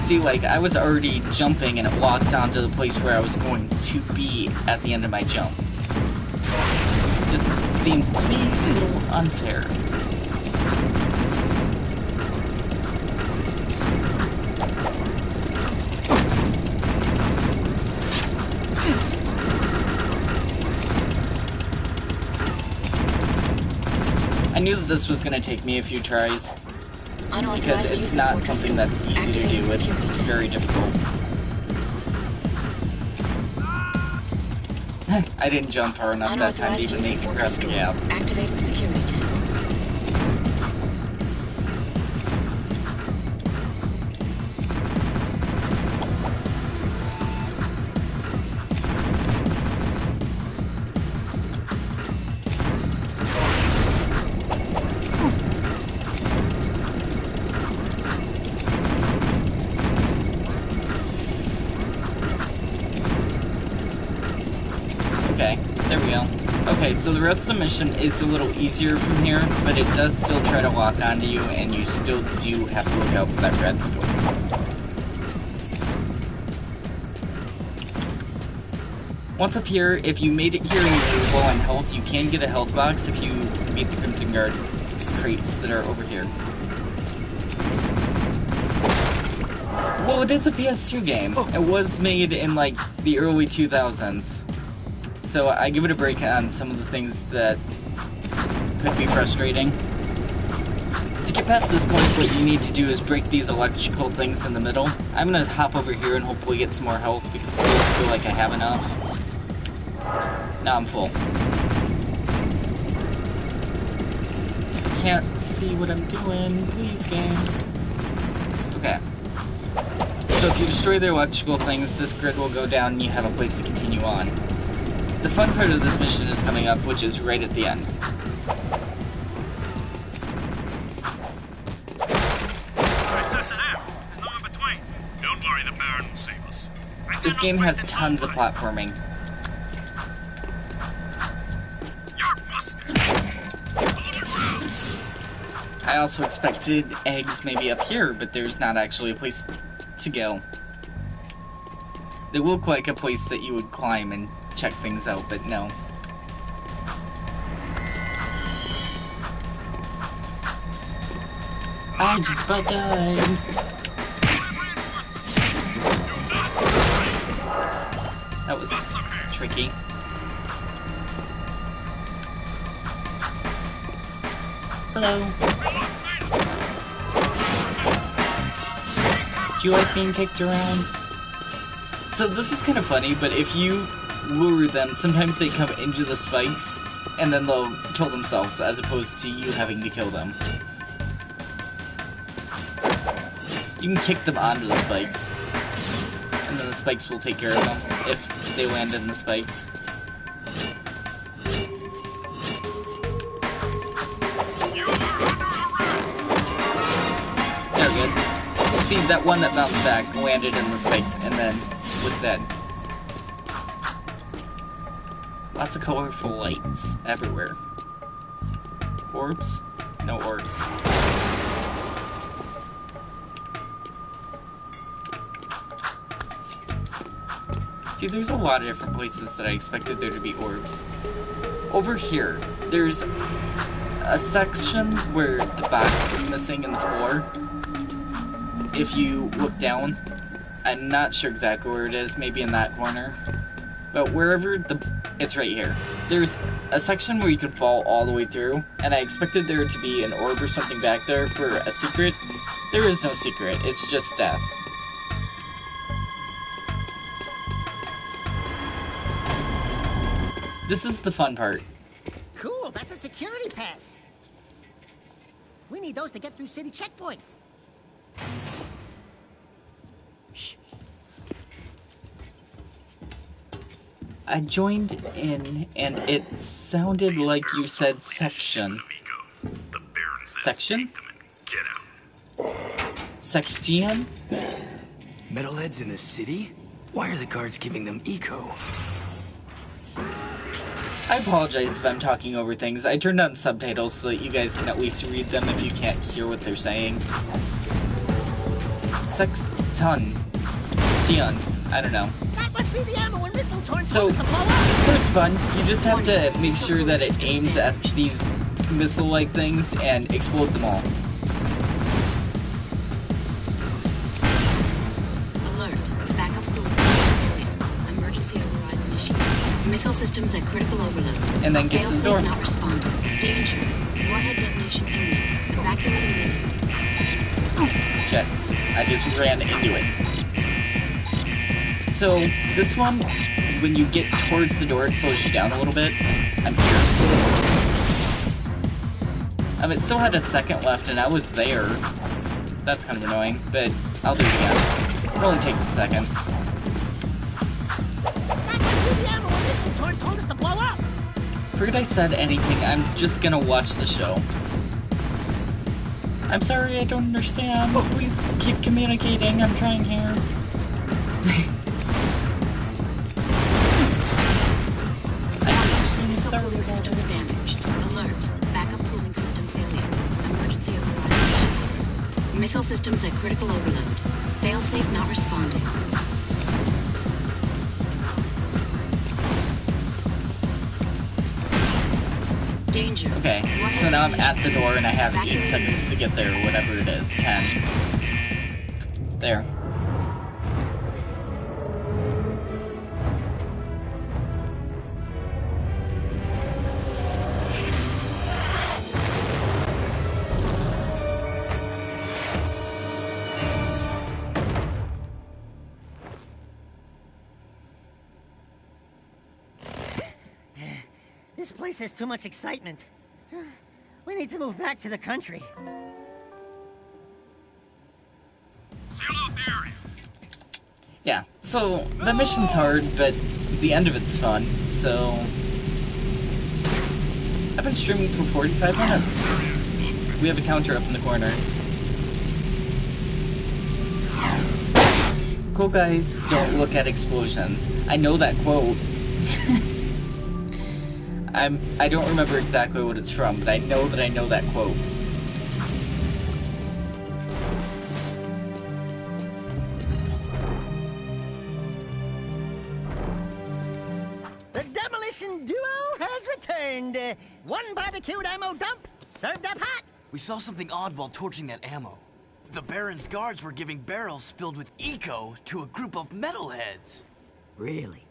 [SPEAKER 1] See, like, I was already jumping and it locked onto the place where I was going to be at the end of my jump. Just seems to me a little unfair. I knew that this was going to take me a few tries. Because it's not something that's easy to do, it's very difficult. I didn't jump far enough that time to even make it across the gap.
[SPEAKER 8] Activating security tank.
[SPEAKER 1] Okay, there we go. Okay, so the rest of the mission is a little easier from here, but it does still try to lock onto you, and you still do have to look out for that red scope. Once up here, if you made it here and you're low on health, you can get a health box if you beat the Crimson Guard crates that are over here. Well, it is a PS2 game. It was made in, like, the early 2000s. So I give it a break on some of the things that could be frustrating. To get past this point, what you need to do is break these electrical things in the middle. I'm gonna hop over here and hopefully get some more health because I still feel like I have enough. Now I'm full. Can't see what I'm doing. Please, game. Okay. So if you destroy the electrical things, this grid will go down and you have a place to continue on. the fun part of this mission is coming up, which is right at the end.
[SPEAKER 6] It's S&M. There's no in between. Don't worry, the Baron will save us.
[SPEAKER 1] This game has tons of platforming. I also expected eggs maybe up here, but there's not actually a place to go. They look like a place that you would climb and check things out, but no. I just about died. That was tricky. Hello. Do you like being kicked around? So this is kind of funny, but if you lure them, sometimes they come into the spikes, and then they'll kill themselves, as opposed to you having to kill them. You can kick them onto the spikes, and then the spikes will take care of them, if they land in the spikes. See, that one that bounced back landed in the spikes and then was dead. Lots of colorful lights everywhere. Orbs? No orbs. See, there's a lot of different places that I expected there to be orbs. Over here, there's a section where the box is missing in the floor. If you look down, I'm not sure exactly where it is, maybe in that corner, but wherever it's right here. There's a section where you can fall all the way through, and I expected there to be an orb or something back there for a secret. There is no secret, it's just death. This is the fun part.
[SPEAKER 4] Cool, that's a security pass. We need those to get through city checkpoints.
[SPEAKER 1] I joined in, and it sounded like you said section. Section? Sextian?
[SPEAKER 9] Metalheads in the city? Why are the guards giving them eco?
[SPEAKER 1] I apologize if I'm talking over things. I turned on subtitles so that you guys can at least read them if you can't hear what they're saying. Sexton. Dion. I don't know.
[SPEAKER 4] That must be the ammo and missile torn
[SPEAKER 1] so,
[SPEAKER 4] to blow up.
[SPEAKER 1] this part's fun. You just have to make sure that it aims at these missile-like things and explode them all.
[SPEAKER 8] Alert. Backup cooling. Emergency overrides initiated. Missile systems at critical overload.
[SPEAKER 1] And then get to the door.
[SPEAKER 8] Not responding. Danger. Warhead detonation imminent. Evacuating unit.
[SPEAKER 1] Shit. I just ran into it. So, this one, when you get towards the door, it slows you down a little bit. I'm here. It still had a second left, and I was there. That's kind of annoying, but I'll do it again. It only takes a second. Forget I said anything, I'm just gonna watch the show. I'm sorry, I don't understand. Please keep communicating, I'm trying here.
[SPEAKER 8] Missile cooling systems damaged. Alert. Backup cooling system failure. Emergency override. Missile systems at critical overload. Failsafe not responding. Danger.
[SPEAKER 1] Okay, so now I'm at the door and I have 8 seconds to get there, whatever it is. 10. There.
[SPEAKER 4] This place has too much excitement. We need to move back to the country.
[SPEAKER 6] Seal off the area.
[SPEAKER 1] Yeah, so the mission's hard, but the end of it's fun, so... I've been streaming for 45 minutes. We have a counter up in the corner. Cool guys don't look at explosions. I know that quote. I don't remember exactly what it's from, but I know that quote.
[SPEAKER 4] The Demolition Duo has returned. One barbecued ammo dump, served up hot.
[SPEAKER 9] We saw something odd while torching that ammo. The Baron's guards were giving barrels filled with eco to a group of metalheads.
[SPEAKER 10] Really?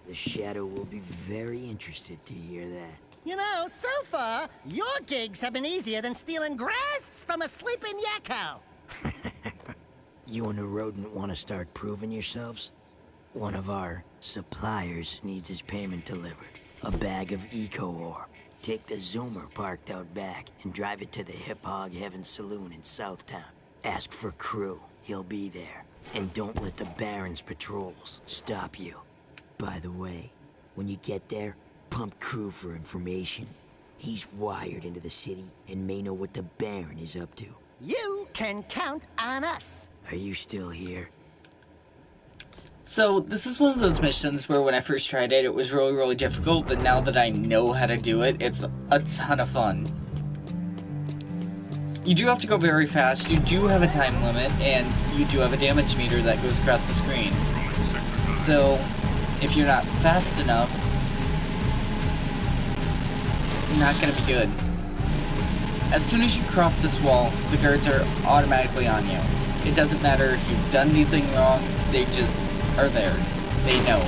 [SPEAKER 10] The Shadow will be very interested to hear that.
[SPEAKER 4] You know, so far, your gigs have been easier than stealing grass from a sleeping yakko.
[SPEAKER 10] You and the rodent want to start proving yourselves? One of our suppliers needs his payment delivered. A bag of eco ore. Take the Zoomer parked out back and drive it to the Hip Hog Heaven Saloon in Southtown. Ask for Crew. He'll be there. And don't let the Baron's patrols stop you. By the way, when you get there, pump Crew for information. He's wired into the city and may know what the Baron is up to.
[SPEAKER 4] You can count on us.
[SPEAKER 10] Are you still here?
[SPEAKER 1] So, this is one of those missions where when I first tried it, it was really, really difficult, but now that I know how to do it, it's a ton of fun. You do have to go very fast, you do have a time limit, and you do have a damage meter that goes across the screen. So, if you're not fast enough, it's not gonna be good. As soon as you cross this wall, the guards are automatically on you. It doesn't matter if you've done anything wrong, they just are there. They know.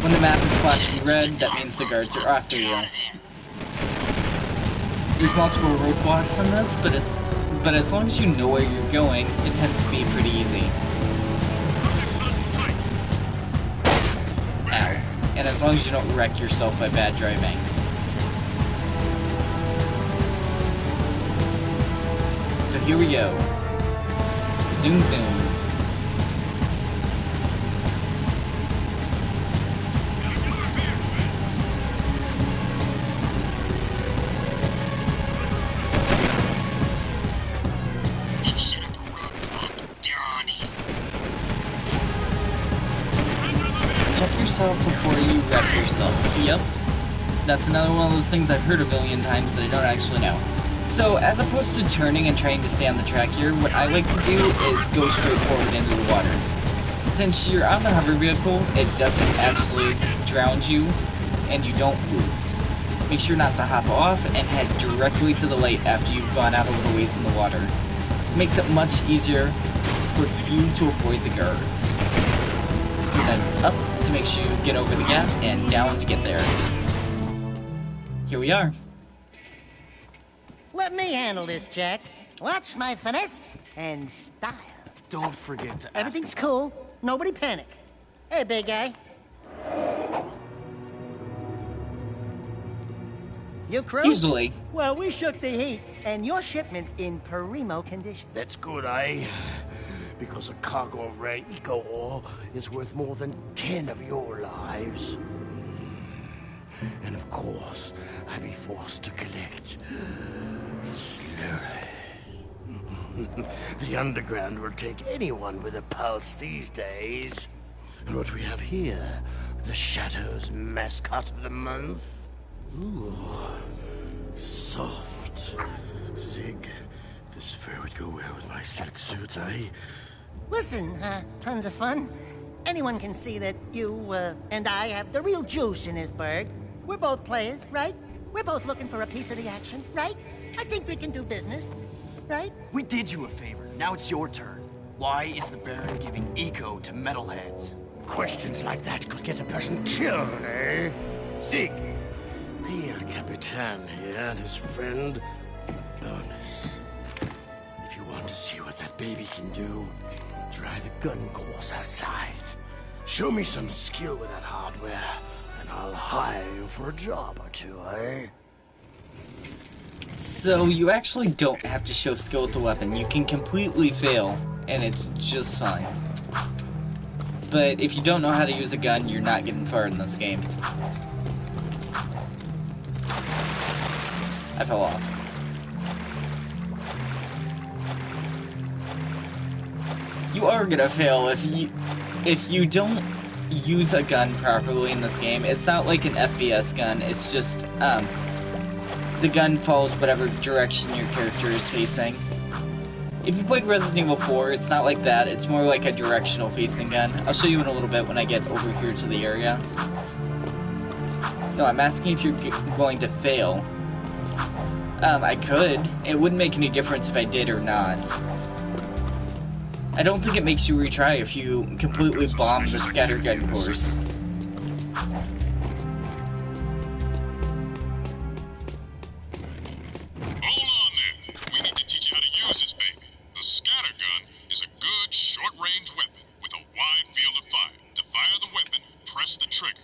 [SPEAKER 1] When the map is flashing red, that means the guards are after you. There's multiple roadblocks on this, but as long as you know where you're going, it tends to be pretty easy. Ow. And as long as you don't wreck yourself by bad driving. So here we go. Zoom zoom. Check yourself before you wreck yourself. Yep. That's another one of those things I've heard a billion times that I don't actually know. So, as opposed to turning and trying to stay on the track here, what I like to do is go straight forward into the water. Since you're on the hover vehicle, it doesn't actually drown you, and you don't lose. Make sure not to hop off and head directly to the light after you've gone out over the ways in the water. It makes it much easier for you to avoid the guards. So then it's up to make sure you get over the gap, and down to get there. Here we are.
[SPEAKER 4] Let me handle this, Jack. Watch my finesse and style.
[SPEAKER 9] Don't forget to ask.
[SPEAKER 4] Everything's cool. Nobody panic. Hey, big guy. You crew?
[SPEAKER 1] Usually.
[SPEAKER 4] Well, we shook the heat, and your shipment's in primo condition.
[SPEAKER 5] That's good, eh? Because a cargo of rare eco ore is worth more than 10 of your lives. And of course, I'd be forced to collect. Slowly. The underground will take anyone with a pulse these days. And what we have here, the Shadow's mascot of the month. Ooh, soft. Zig, this fur would go well with my silk suits, eh?
[SPEAKER 4] Listen, tons of fun. Anyone can see that you, and I have the real juice in this burg. We're both players, right? We're both looking for a piece of the action, right? I think we can do business, right?
[SPEAKER 9] We did you a favor. Now it's your turn. Why is the Baron giving eco to metalheads?
[SPEAKER 5] Questions like that could get a person killed, eh? Zig, be El Capitan here and his friend, Bonus. If you want to see what that baby can do, try the gun course outside. Show me some skill with that hardware, and I'll hire you for a job or two, eh?
[SPEAKER 1] So you actually don't have to show skill with the weapon. You can completely fail and it's just fine. But if you don't know how to use a gun, you're not getting far in this game. I fell off. You are gonna fail if you don't use a gun properly in this game. It's not like an FPS gun, it's just the gun follows whatever direction your character is facing. If you played Resident Evil 4, it's not like that, it's more like a directional facing gun. I'll show you in a little bit when I get over here to the area. No, I'm asking if you're going to fail. I could. It wouldn't make any difference if I did or not. I don't think it makes you retry if you completely bomb the scattergun course.
[SPEAKER 6] Hold on there. We need to teach you how to use this baby. The scattergun is a good short-range weapon with a wide field of fire. To fire the weapon, press the trigger.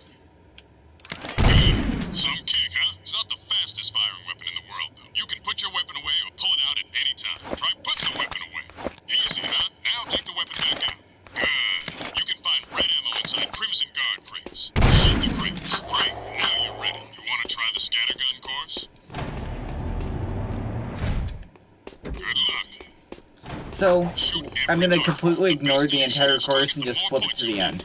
[SPEAKER 6] Good. Some kick, huh? It's not the fastest firing weapon in the world, though. You can put your weapon away or pull it out at any time. Try putting the weapon away. Easy, huh? Now take the weapon back out. Good. You can find red ammo inside Crimson Guard crates. Shoot the crates. Great. Now you're ready. You want to try the scattergun course? Good luck.
[SPEAKER 1] So, I'm gonna completely ignore the entire course and just flip it to the end.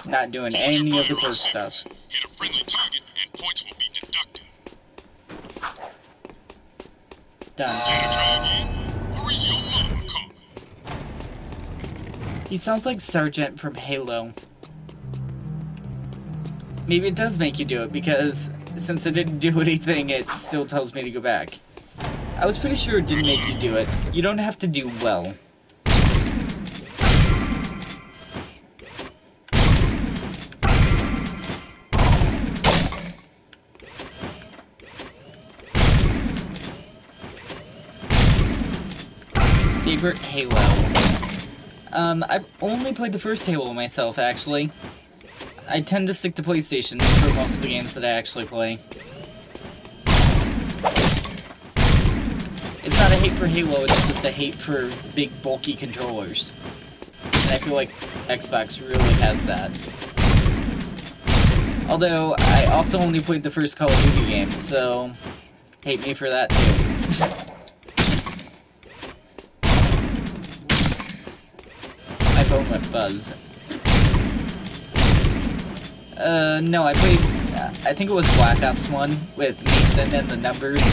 [SPEAKER 1] Not doing any of the course stuff.
[SPEAKER 6] Hit a friendly target and points will be deducted.
[SPEAKER 1] Done.
[SPEAKER 6] Try again? Or is your mom calling?
[SPEAKER 1] He sounds like Sergeant from Halo. Maybe it does make you do it, because since I didn't do anything, it still tells me to go back. I was pretty sure it didn't make you do it. You don't have to do well. Favorite Halo? I've only played the first Halo myself, actually. I tend to stick to PlayStation for most of the games that I actually play. It's not a hate for Halo, it's just a hate for big, bulky controllers. And I feel like Xbox really has that. Although, I also only played the first Call of Duty game, so hate me for that too. My phone went buzz. No, I played, I think it was Black Ops 1 with Mason and the Numbers.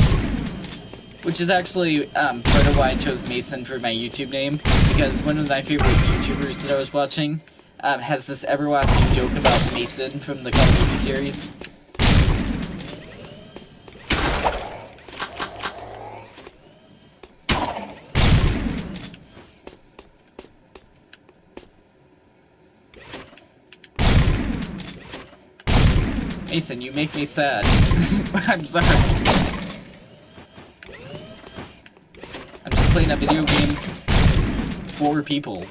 [SPEAKER 1] Which is actually part of why I chose Mason for my YouTube name. Because one of my favorite YouTubers that I was watching has this everlasting joke about Mason from the Call of Duty series. Mason, you make me sad. I'm sorry. I'm just playing a video game for people.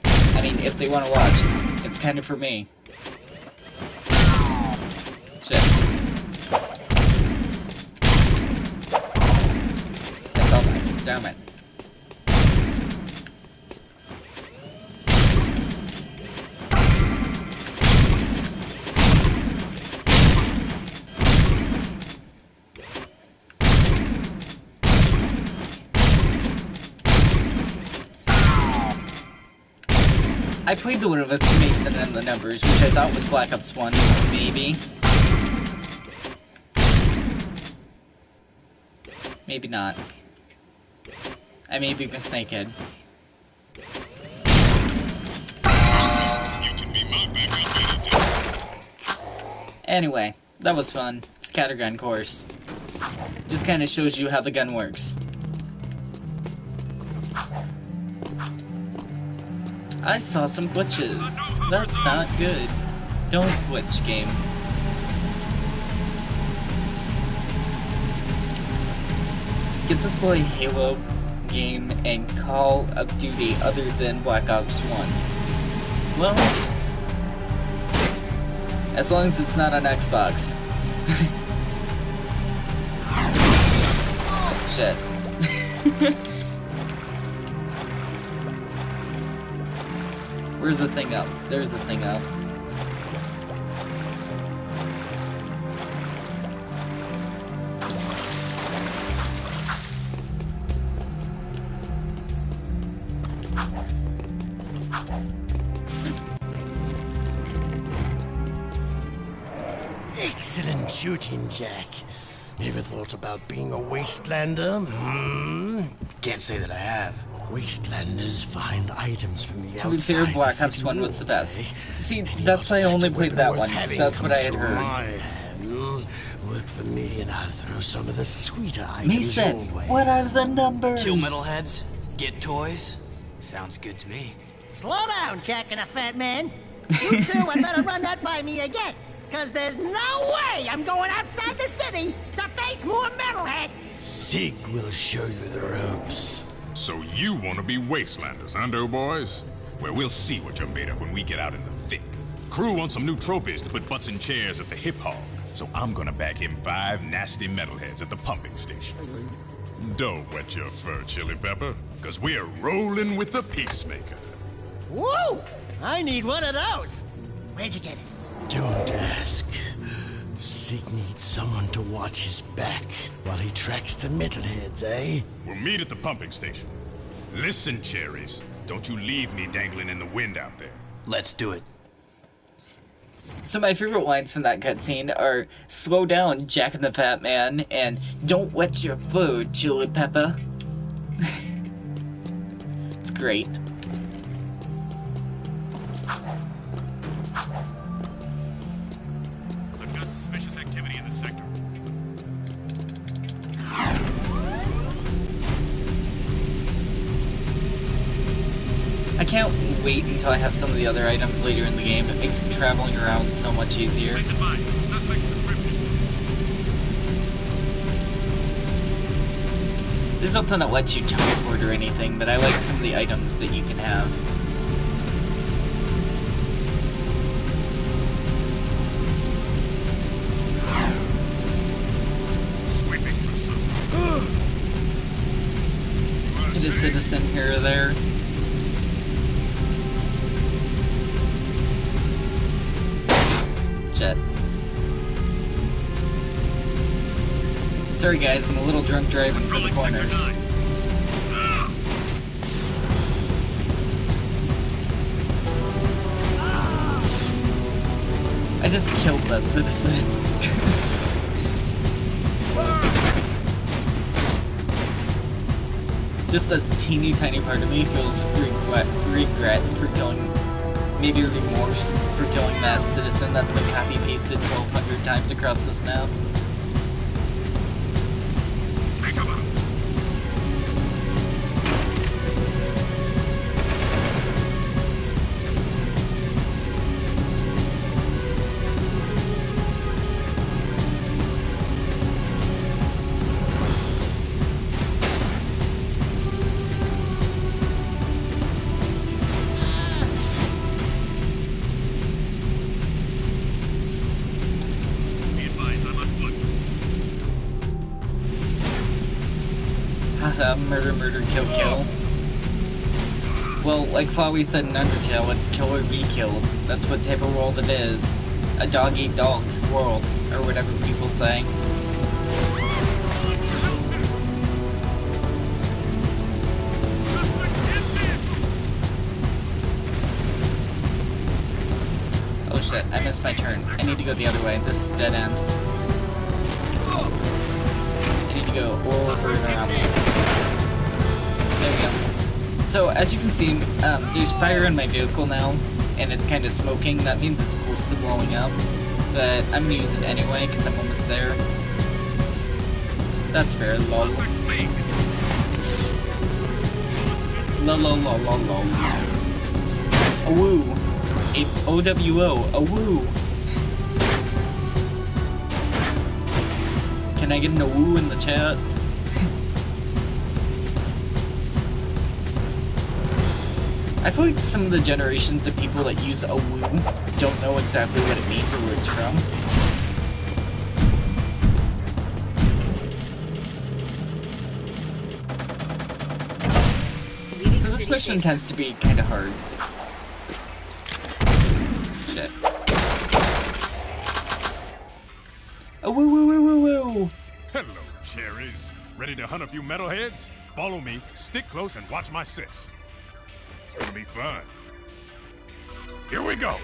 [SPEAKER 1] I mean, if they want to watch, it's kind of for me. Shit. I saw that. Damn it. I played the one with Mason and the Numbers, which I thought was Black Ops 1, maybe. Maybe not. I may be mistaken. Anyway, that was fun. Scattergun course. Just kind of shows you how the gun works. I saw some glitches. That's not good. Don't glitch, game. Get this boy Halo game and Call of Duty other than Black Ops 1. Well, as long as it's not on Xbox. Shit. Where's the thing up? There's the thing up.
[SPEAKER 5] Excellent shooting, Jack. Ever thought about being a wastelander?
[SPEAKER 9] Can't say that I have.
[SPEAKER 5] Wastelanders find items from the outside.
[SPEAKER 1] To be fair, Black Ops 1 was the best. See, that's why I only played that one. That's what I had heard.
[SPEAKER 5] My hands. Work for me and I'll throw some of the sweeter items
[SPEAKER 1] Mason,
[SPEAKER 5] your way.
[SPEAKER 1] what are the numbers?
[SPEAKER 9] Kill metalheads, get toys. Sounds good to me.
[SPEAKER 4] Slow down, Jack and a fat man. You two had better run that by me again. Because there's no way I'm going outside the city to face more metalheads!
[SPEAKER 5] Sig will show you the ropes.
[SPEAKER 6] So you want to be wastelanders, huh, doughboys? Well, we'll see what you're made of when we get out in the thick. Crew wants some new trophies to put butts in chairs at the hip hog, so I'm gonna bag him 5 nasty metalheads at the pumping station. Don't wet your fur, Chili Pepper, because we're rolling with the Peacemaker.
[SPEAKER 4] Woo! I need one of those! Where'd you get it?
[SPEAKER 5] Don't ask. Sig needs someone to watch his back while he tracks the metalheads, eh?
[SPEAKER 6] We'll meet at the pumping station. Listen, Cherries, don't you leave me dangling in the wind out there.
[SPEAKER 9] Let's do it.
[SPEAKER 1] So my favorite lines from that cutscene are, "Slow down, Jack and the Fat Man," and "Don't wet your food, Chili Pepper." It's great.
[SPEAKER 6] I've got suspicious activity in the sector.
[SPEAKER 1] I can't wait until I have some of the other items later in the game. It makes traveling around so much easier.
[SPEAKER 6] Please advise, suspect's description.
[SPEAKER 1] There's nothing that lets you teleport or anything, but I like some of the items that you can have.
[SPEAKER 6] Sweeping for some.
[SPEAKER 1] Hit a citizen here or there. Shit. Sorry guys, I'm a little drunk driving through the corners. I just killed that citizen. Just a teeny tiny part of me feels regret for killing, maybe remorse for killing that citizen that's been copy pasted 1,200 times across this map. Murder, murder, kill, kill. Well, like Flowey said in Undertale, it's kill or be killed. That's what type of world it is. A dog-eat-dog world, or whatever people say. Oh shit, I missed my turn. I need to go the other way. This is dead end. I need to go over and around this. There we go. So, as you can see, there's fire in my vehicle now, and it's kind of smoking. That means it's close to blowing up. But I'm gonna use it anyway, because I'm almost there. That's fair, lol. Lol. A woo. A OWO. A woo. Can I get an woo in the chat? I feel like some of the generations of people that use a woo don't know exactly what it means or where it's from. This mission tends to be kind of hard. Shit. Oh, woo, woo, woo, woo, woo.
[SPEAKER 6] Hello, cherries. Ready to hunt a few metalheads? Follow me, stick close, and watch my six. It's gonna be fun. Here we go.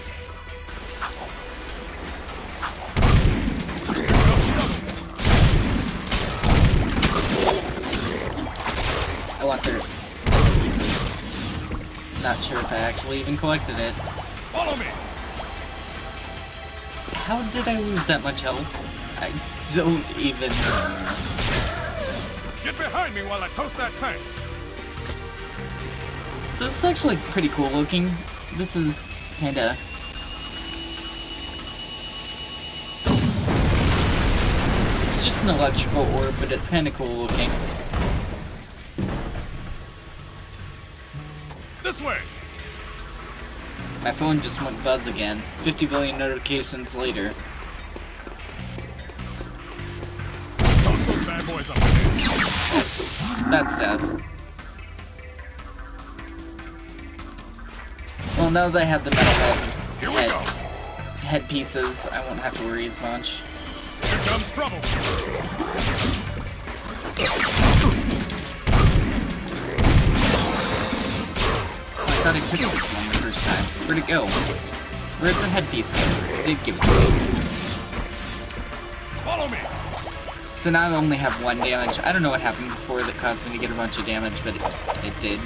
[SPEAKER 1] I want their pieces. Not sure if I actually even collected it.
[SPEAKER 6] Follow me.
[SPEAKER 1] How did I lose that much health? I don't even know.
[SPEAKER 6] Get behind me while I toast that tank.
[SPEAKER 1] So this is actually pretty cool looking. This is kinda... It's just an electrical orb, but it's kinda cool looking.
[SPEAKER 6] This way.
[SPEAKER 1] My phone just went buzz again. 50 billion notifications later.
[SPEAKER 6] Toast those bad boys up there.
[SPEAKER 1] That's death. Well, now that I have the metal head pieces, I won't have to worry as much.
[SPEAKER 6] Here comes trouble.
[SPEAKER 1] I thought I took this one the first time. Where'd it go? Where'd the headpiece go? It did give it to me.
[SPEAKER 6] Follow me.
[SPEAKER 1] So now I only have 1 damage. I don't know what happened before that caused me to get a bunch of damage, but it did.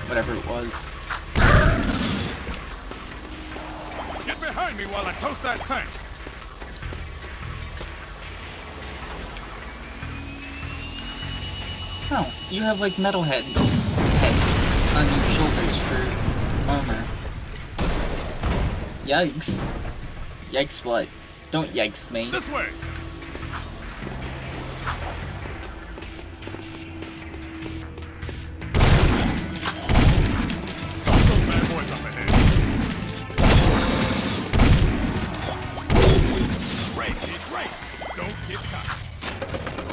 [SPEAKER 1] Whatever it was.
[SPEAKER 6] Get behind me while I toast that tank.
[SPEAKER 1] Oh, you have like metal heads on your shoulders for armor. Yikes. Yikes what? Don't yikes me.
[SPEAKER 6] This way. Toss those bad boys up ahead. Break it, right. Don't get caught.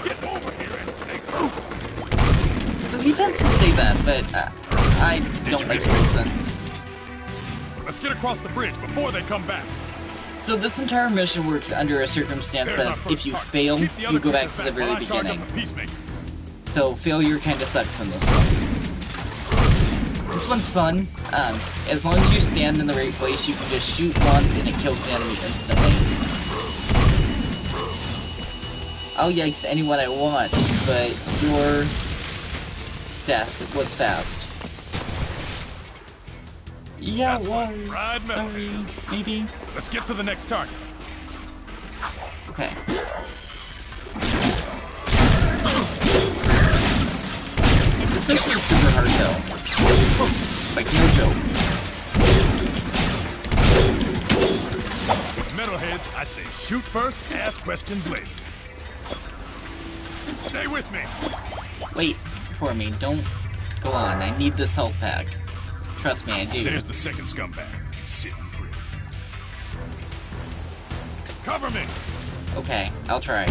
[SPEAKER 6] Get over here and stay close.
[SPEAKER 1] So he tends to say that, but I don't like to listen.
[SPEAKER 6] Let's get across the bridge before they come back.
[SPEAKER 1] So this entire mission works under a circumstance of if you fail, you go back to the very beginning. So failure kinda sucks in this one. This one's fun. As long as you stand in the right place, you can just shoot once and it kills the enemy instantly. I'll yikes anyone I want, but your death was fast. Yeah, it was. Sorry, maybe.
[SPEAKER 6] Let's get to the next target.
[SPEAKER 1] Okay. This mission is super hard though. Like, no joke.
[SPEAKER 6] Metalheads, I say shoot first, ask questions later. Stay with me.
[SPEAKER 1] Wait for me, don't go on. I need this health pack. Trust me, I do.
[SPEAKER 6] There's the second scumbag, sitting pretty. Cover me!
[SPEAKER 1] Okay, I'll try.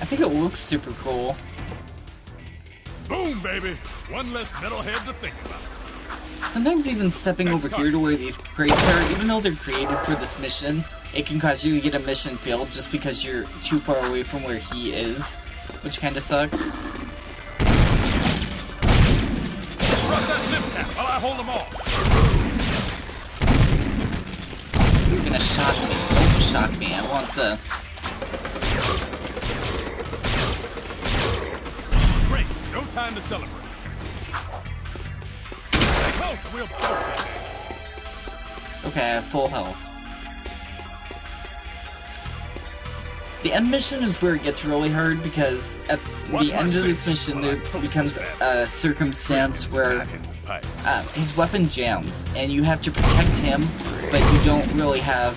[SPEAKER 1] I think it looks super cool.
[SPEAKER 6] Boom, baby! One less metalhead to think about.
[SPEAKER 1] Sometimes even stepping over here to where these crates are, even though they're created for this mission, it can cause you to get a mission failed just because you're too far away from where he is, which kinda sucks.
[SPEAKER 6] Drop that zip cap while I hold them off.
[SPEAKER 1] You're gonna shock me. Don't shock me. I want the...
[SPEAKER 6] Great, no time to celebrate. Stay close and we'll both.
[SPEAKER 1] Okay, I have full health. The end mission is where it gets really hard because at the end of this mission there becomes a circumstance where his weapon jams and you have to protect him, but you don't really have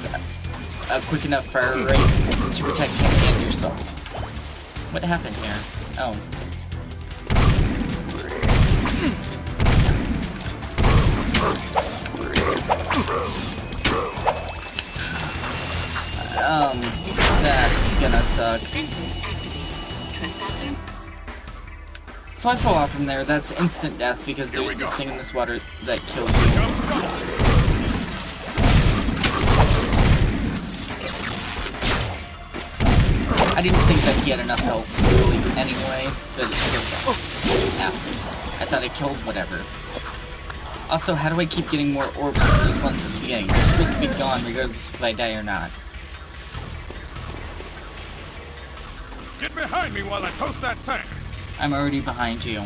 [SPEAKER 1] a quick enough fire rate to protect him and yourself. What happened here? Oh. That's gonna suck.
[SPEAKER 8] Defenses activated. Trespasser?
[SPEAKER 1] So I fall off from there, that's instant death because there's this thing in this water that kills you. I didn't think that he had enough health really anyway, but it still sucks. Ow. I thought I killed whatever. Also, how do I keep getting more orbs from those ones at the beginning? They're supposed to be gone regardless if I die or not.
[SPEAKER 6] Get behind me while I toast that tank.
[SPEAKER 1] I'm already behind you.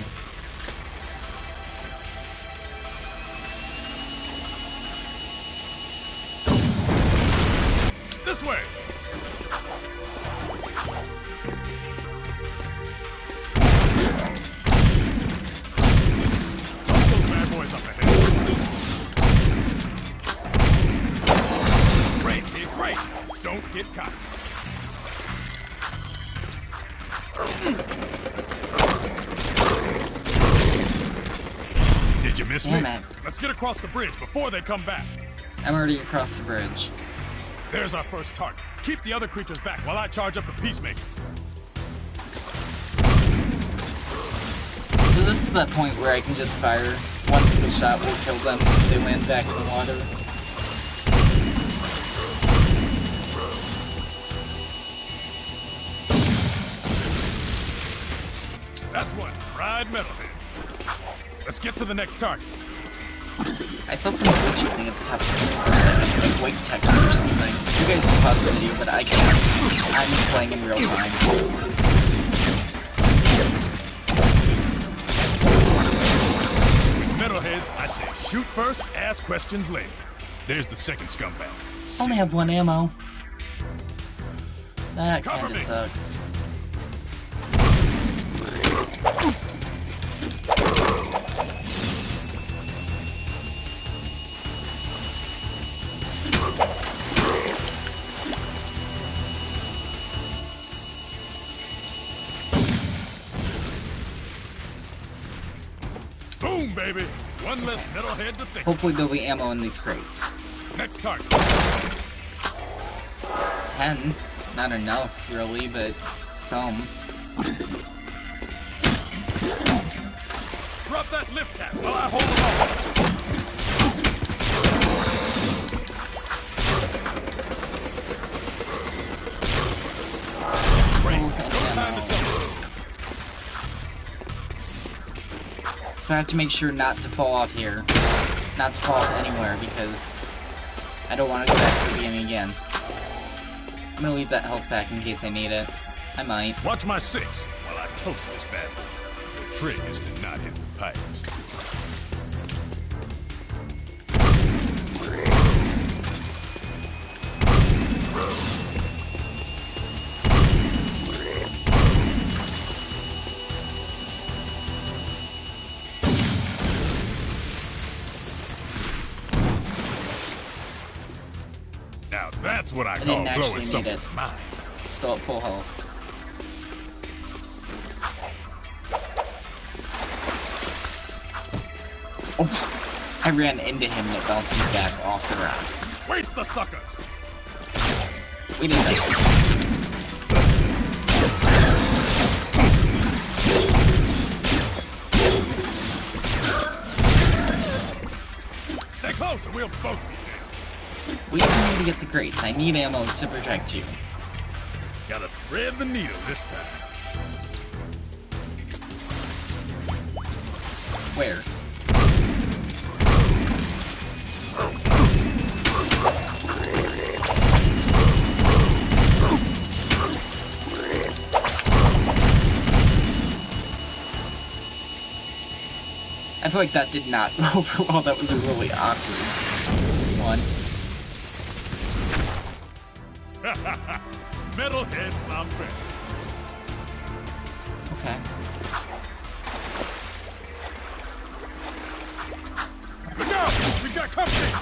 [SPEAKER 6] This way. Toss those bad boys up ahead. Great, kid, great. Don't get caught. Did you miss me?
[SPEAKER 1] Man.
[SPEAKER 6] Let's get across the bridge before they come back.
[SPEAKER 1] I'm already across the bridge.
[SPEAKER 6] There's our first target. Keep the other creatures back while I charge up the Peacemaker.
[SPEAKER 1] So this is that point where I can just fire. One single shot will kill them since they land back in the water.
[SPEAKER 6] That's one. Fried metalhead. Let's get to the next target.
[SPEAKER 1] I saw some glitchy thing at the top of the screen for a second, like white text or something. You guys can pause the video, but I can't. I'm playing in real time.
[SPEAKER 6] Metalheads, I say shoot first, ask questions later. There's the second scumbag.
[SPEAKER 1] I only have one ammo. That
[SPEAKER 6] Cover
[SPEAKER 1] kinda
[SPEAKER 6] me.
[SPEAKER 1] sucks.
[SPEAKER 6] Boom, baby! One less metalhead to think.
[SPEAKER 1] Hopefully there'll be ammo in these crates.
[SPEAKER 6] Next target.
[SPEAKER 1] 10. Not enough, really, but some.
[SPEAKER 6] Drop that lift cap while I hold them off. Great. No time to celebrate.
[SPEAKER 1] So I have to make sure not to fall off here. Not to fall off anywhere, because I don't want to go back to the beginning again. I'm gonna leave that health pack in case I need it. I might.
[SPEAKER 6] Watch my 6 while I toast this bad boy. The trick is to not hit the pipes. Now that's what I call
[SPEAKER 1] didn't actually
[SPEAKER 6] blowing
[SPEAKER 1] need
[SPEAKER 6] someone's
[SPEAKER 1] it.
[SPEAKER 6] mind.
[SPEAKER 1] Still at full health. Oh, I ran into him and it bounced me back off the ground.
[SPEAKER 6] Waste the suckers!
[SPEAKER 1] Wait a second.
[SPEAKER 6] Stay close or we'll both be dead.
[SPEAKER 1] Wait for me to get the crates. I need ammo to protect you.
[SPEAKER 6] Gotta thread the needle this time.
[SPEAKER 1] Where? I feel like that did not go over well. That was a really awkward one.
[SPEAKER 6] Metalhead flambe.
[SPEAKER 1] Okay.
[SPEAKER 6] Look out! We've got company!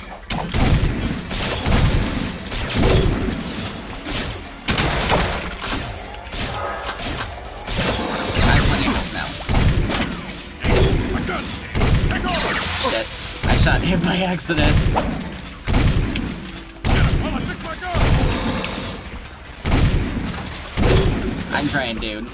[SPEAKER 1] I'm running out now.
[SPEAKER 6] My gun! Take over!
[SPEAKER 1] Shit. I shot hit by accident. I'm trying, dude.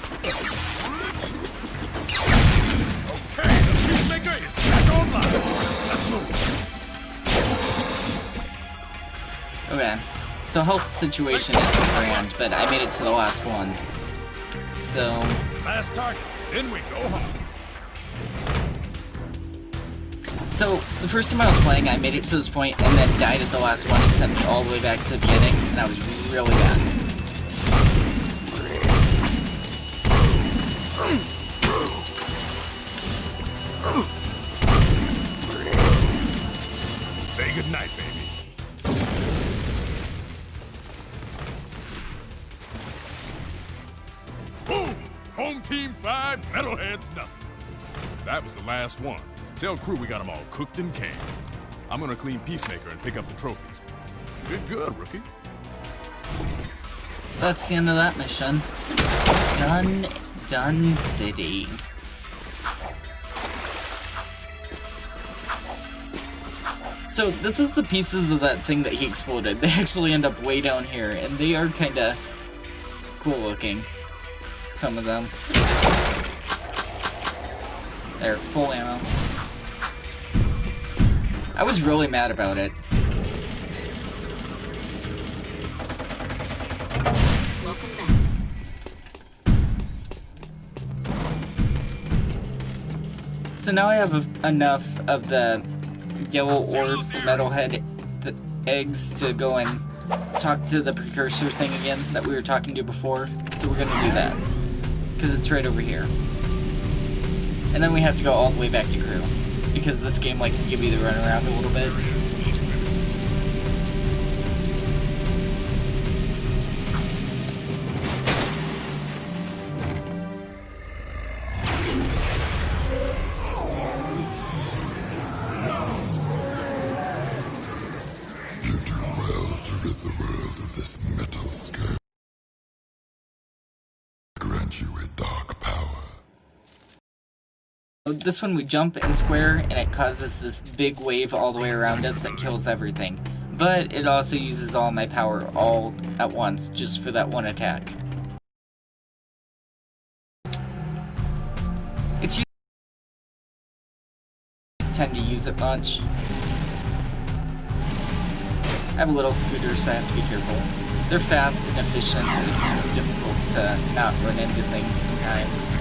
[SPEAKER 1] Okay, so health situation isn't grand, but I made it to the last one. So...
[SPEAKER 6] Last target, then we go home.
[SPEAKER 1] So, the first time I was playing, I made it to this point and then died at the last one and sent me all the way back to the beginning, and that was really bad.
[SPEAKER 6] Say goodnight, baby. Boom! Home team 5, metalheads nothing. That was the last one. Tell crew we got them all cooked and canned. I'm gonna clean Peacemaker and pick up the trophies. You did good, rookie.
[SPEAKER 1] So that's the end of that mission. Done City. So this is the pieces of that thing that he exploded. They actually end up way down here, and they are kinda cool looking. Some of them. They're full ammo. I was really mad about it.
[SPEAKER 8] Welcome back.
[SPEAKER 1] So now I have enough of the yellow orbs, the metalhead the eggs to go and talk to the precursor thing again that we were talking to before. So we're gonna do that. Because it's right over here. And then we have to go all the way back to crew. Because this game likes to give you the runaround a little bit.
[SPEAKER 11] You do well to rid the world of this metal scourge. Grant you a dark power.
[SPEAKER 1] This one we jump and square, and it causes this big wave all the way around us that kills everything. But it also uses all my power all at once, just for that one attack. It's tend to use it much. I have a little scooter, so I have to be careful. They're fast and efficient, but it's difficult to not run into things sometimes.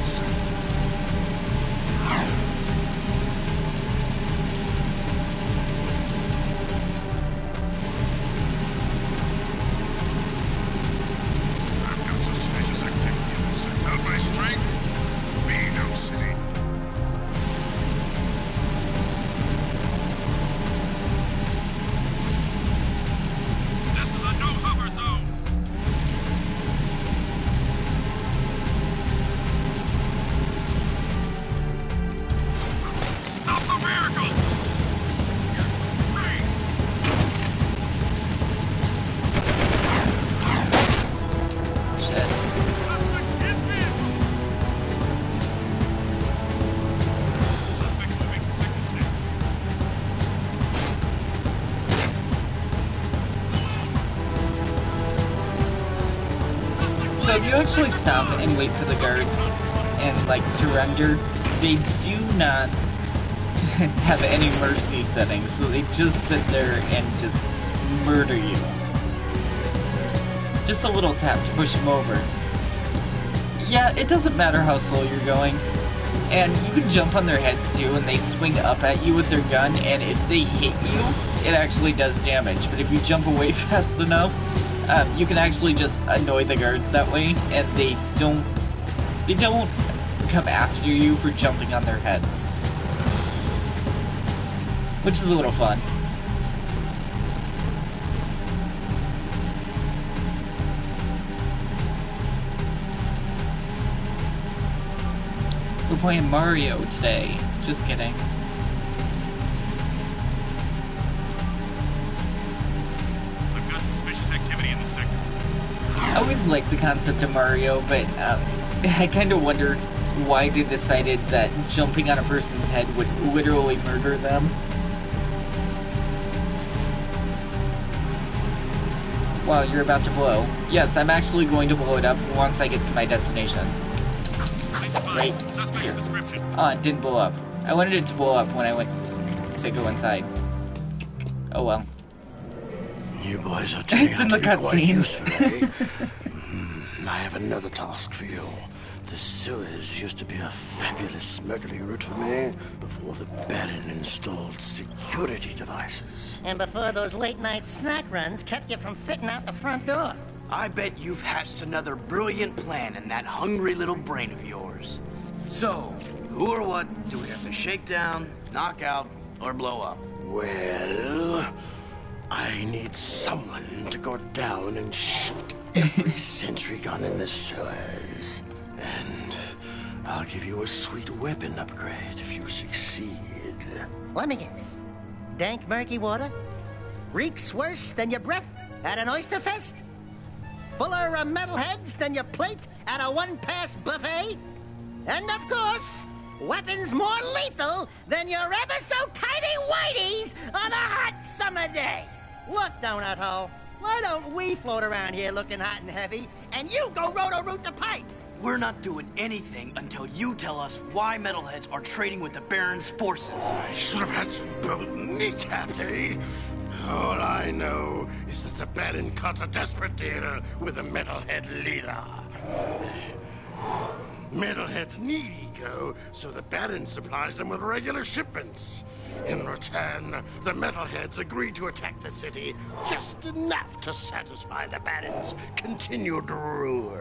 [SPEAKER 1] So if you actually stop and wait for the guards and, like, surrender, they do not have any mercy settings, so they just sit there and just murder you. Just a little tap to push them over. Yeah, it doesn't matter how slow you're going. And you can jump on their heads too, and they swing up at you with their gun, and if they hit you, it actually does damage. But if you jump away fast enough, you can actually just annoy the guards that way, and they don't come after you for jumping on their heads. Which is a little fun. We're playing Mario today. Just kidding.
[SPEAKER 6] I've got suspicious activity in the sector.
[SPEAKER 1] I always liked the concept of Mario, but I kind of wonder why they decided that jumping on a person's head would literally murder them. Wow, you're about to blow. Yes, I'm actually going to blow it up once I get to my destination. Right here. Oh, it didn't blow up. I wanted it to blow up when I went to go inside. Oh well.
[SPEAKER 12] You boys are turning
[SPEAKER 1] It's in
[SPEAKER 12] out
[SPEAKER 1] the
[SPEAKER 12] to be quite
[SPEAKER 1] cutscene.
[SPEAKER 12] useful, eh? I have another task for you. The sewers used to be a fabulous smuggling route for me before the Baron installed security devices.
[SPEAKER 4] And before those late-night snack runs kept you from fitting out the front door.
[SPEAKER 9] I bet you've hatched another brilliant plan in that hungry little brain of yours. So, who or what do we have to shake down, knock out, or blow up?
[SPEAKER 12] Well, I need someone to go down and shoot every sentry gun in the sewers. And I'll give you a sweet weapon upgrade if you succeed.
[SPEAKER 4] Let me guess. Dank murky water? Reeks worse than your breath at an oyster fest? Fuller of metalheads than your plate at a one-pass buffet? And of course, weapons more lethal than your ever-so-tiny whiteys on a hot summer day. Look, Donut Hole, why don't we float around here looking hot and heavy, and you go roto-root the pipes?
[SPEAKER 9] We're not doing anything until you tell us why metalheads are trading with the Baron's forces.
[SPEAKER 5] I should have had you both kneecapped, eh? All I know is that the Baron cut a desperate deal with a metalhead leader. Metalheads need eco, so the Baron supplies them with regular shipments. In return, the Metalheads agree to attack the city just enough to satisfy the Baron's continued rule.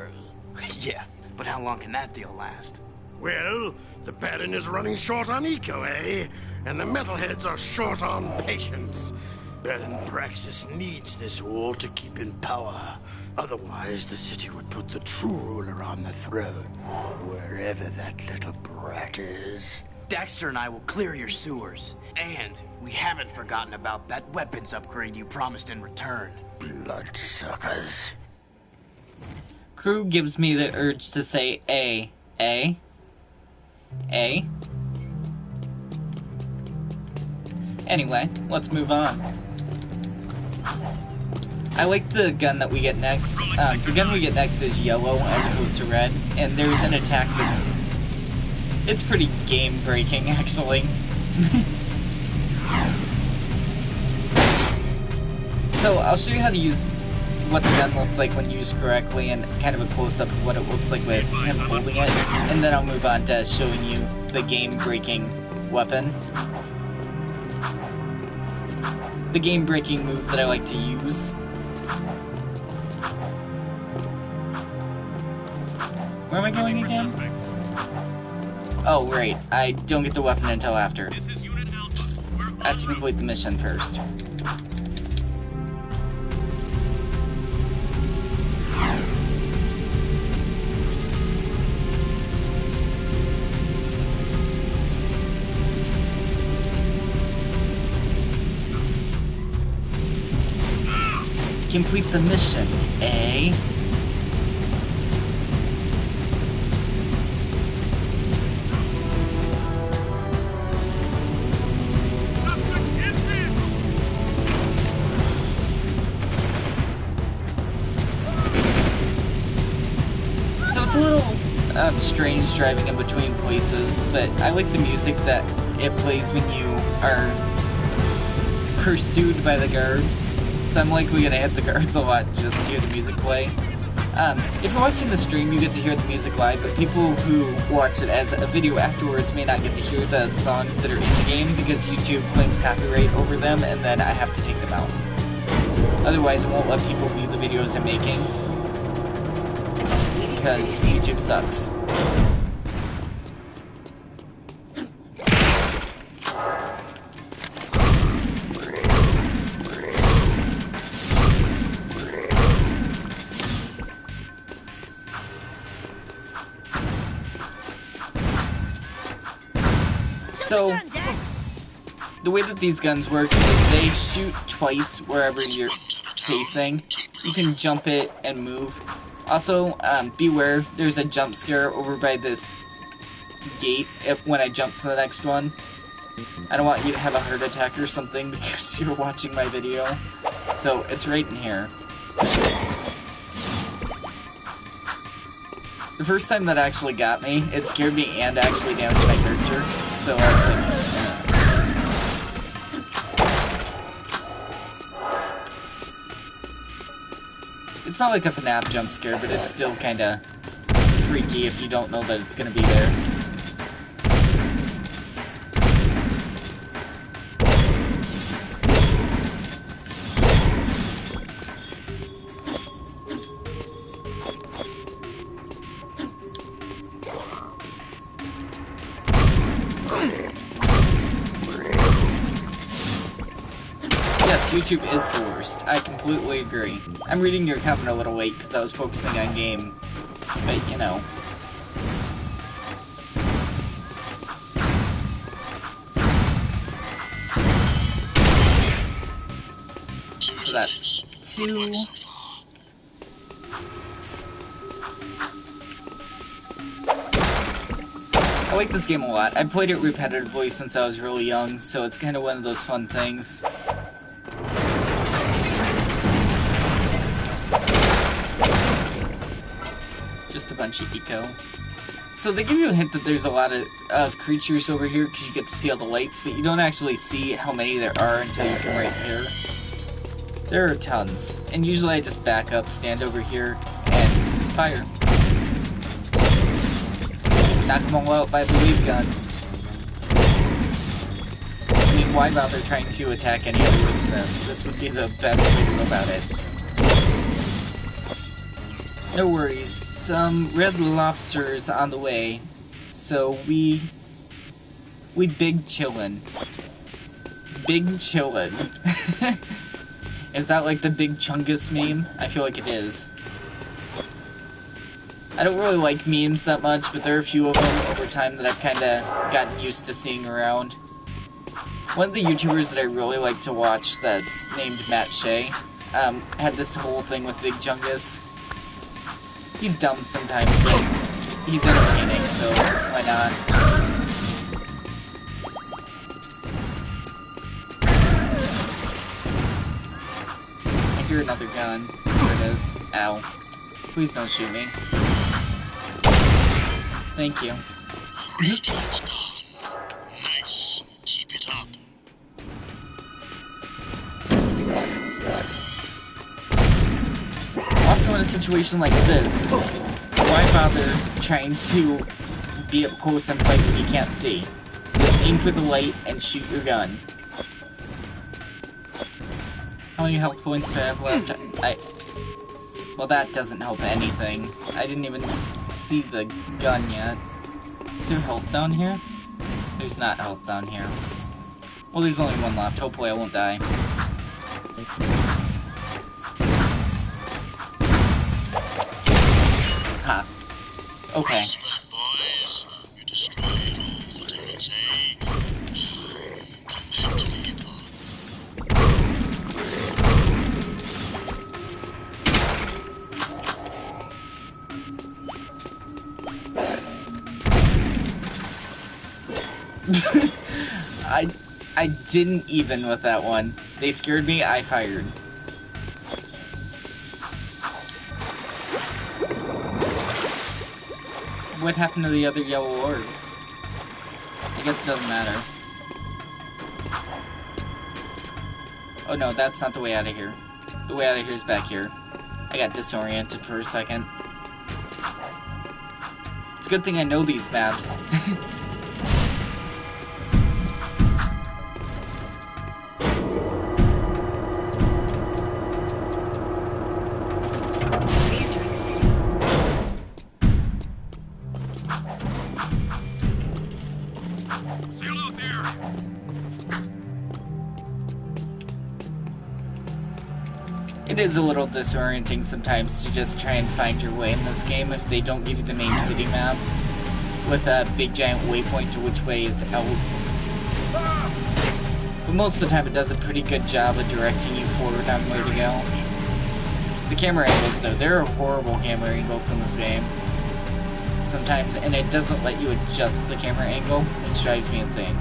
[SPEAKER 9] Yeah, but how long can that deal last?
[SPEAKER 5] Well, the Baron is running short on eco, eh? And the Metalheads are short on patience. Baron Praxis needs this wall to keep in power. Otherwise, the city would put the true ruler on the throne, wherever that little brat is.
[SPEAKER 9] Daxter and I will clear your sewers. And we haven't forgotten about that weapons upgrade you promised in return.
[SPEAKER 12] Bloodsuckers.
[SPEAKER 1] Crew gives me the urge to say A. A. A. Anyway, let's move on. I like the gun that we get next. The gun we get next is yellow as opposed to red, and there's an attack that's... It's pretty game-breaking, actually. So, I'll show you how to use what the gun looks like when used correctly, and kind of a close-up of what it looks like with him holding it, and then I'll move on to showing you the game-breaking weapon. The game-breaking move that I like to use. Where am I going again? Oh, right. I don't get the weapon until after. I have to complete the mission first. Complete the mission, eh? So it's a little strange driving in between places, but I like the music that it plays when you are pursued by the guards. So I'm likely gonna hit the guards a lot just to hear the music play. If you're watching the stream, you get to hear the music live, but people who watch it as a video afterwards may not get to hear the songs that are in the game because YouTube claims copyright over them, and then I have to take them out. Otherwise, it won't let people view the videos I'm making because YouTube sucks. So, the way that these guns work is they shoot twice wherever you're facing. You can jump it and move. Also, beware, there's a jump scare over by this gate when I jump to the next one. I don't want you to have a heart attack or something because you're watching my video. So, it's right in here. The first time that actually got me, it scared me and actually damaged my character. So I was like, It's not like a FNAF jump scare, but it's still kinda freaky if you don't know that it's gonna be there. Yes, YouTube is the worst. I completely agree. I'm reading your comment a little late because I was focusing on game, but you know. So that's 2. I like this game a lot. I played it repetitively since I was really young, so it's kind of one of those fun things. Just a bunch of eco. So they give you a hint that there's a lot of creatures over here because you get to see all the lights, but you don't actually see how many there are until you come right here. There are tons, and usually I just back up, stand over here, and fire. Knock them all out by the wave gun. I mean, why bother trying to attack any other way than this? This would be the best way to go about it. No worries, some red lobsters on the way, so we big chillin'. Big chillin'. Is that like the Big Chungus meme? I feel like it is. I don't really like memes that much, but there are a few of them over time that I've kinda gotten used to seeing around. One of the YouTubers that I really like to watch that's named Matt Shea, had this whole thing with Big Chungus. He's dumb sometimes, but he's entertaining, so why not? I hear another gun. There it is. Ow. Please don't shoot me. Thank you.
[SPEAKER 6] Nice. Keep it up.
[SPEAKER 1] Also, in a situation like this, why bother trying to be up close and fight when you can't see? Just aim for the light and shoot your gun. How many health points do I have left? Well, that doesn't help anything. I didn't even see the gun yet. Is there health down here? There's not health down here. Well, there's only one left. Hopefully I won't die. Ha. Okay. I didn't even with that one. They scared me, I fired. What happened to the other yellow orb? I guess it doesn't matter. Oh no, that's not the way out of here. The way out of here is back here. I got disoriented for a second. It's a good thing I know these maps. It is a little disorienting sometimes to just try and find your way in this game if they don't give you the main city map with a big giant waypoint to which way is out. But most of the time it does a pretty good job of directing you forward on where to go. The camera angles though, there are horrible camera angles in this game. Sometimes, and it doesn't let you adjust the camera angle, which drives me insane.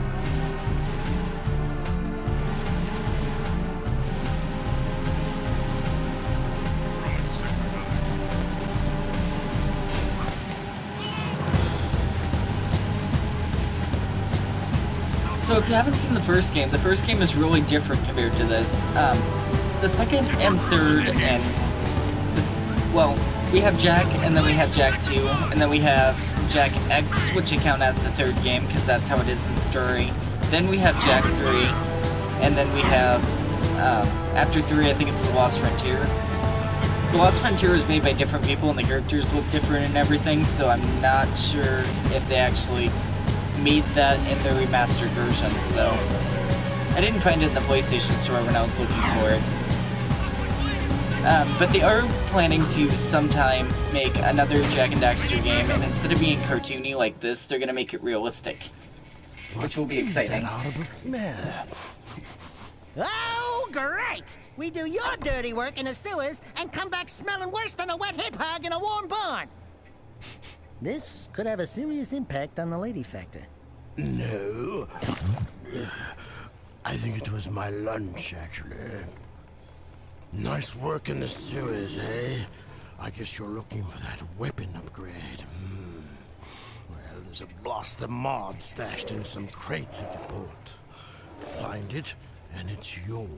[SPEAKER 1] So if you haven't seen the first game is really different compared to this. The second and third and... well, we have Jak, and then we have Jak 2, and then we have Jak X, which I count as the third game, because that's how it is in the story. Then we have Jak 3, and then we have, after 3, I think it's The Lost Frontier. The Lost Frontier is made by different people, and the characters look different and everything, so I'm not sure if they actually made that in their remastered versions, though. I didn't find it in the PlayStation Store when I was looking for it. But they are planning to sometime make another Jak and Daxter game, and instead of being cartoony like this, they're gonna make it realistic. Which will be exciting.
[SPEAKER 4] That horrible smell? Oh, great! We do your dirty work in the sewers and come back smelling worse than a wet hip hog in a warm barn. This could have a serious impact on the lady factor.
[SPEAKER 12] No. I think it was my lunch, actually. Nice work in the sewers, eh? I guess you're looking for that weapon upgrade. Well, there's a blaster mod stashed in some crates at the port. Find it, and it's yours.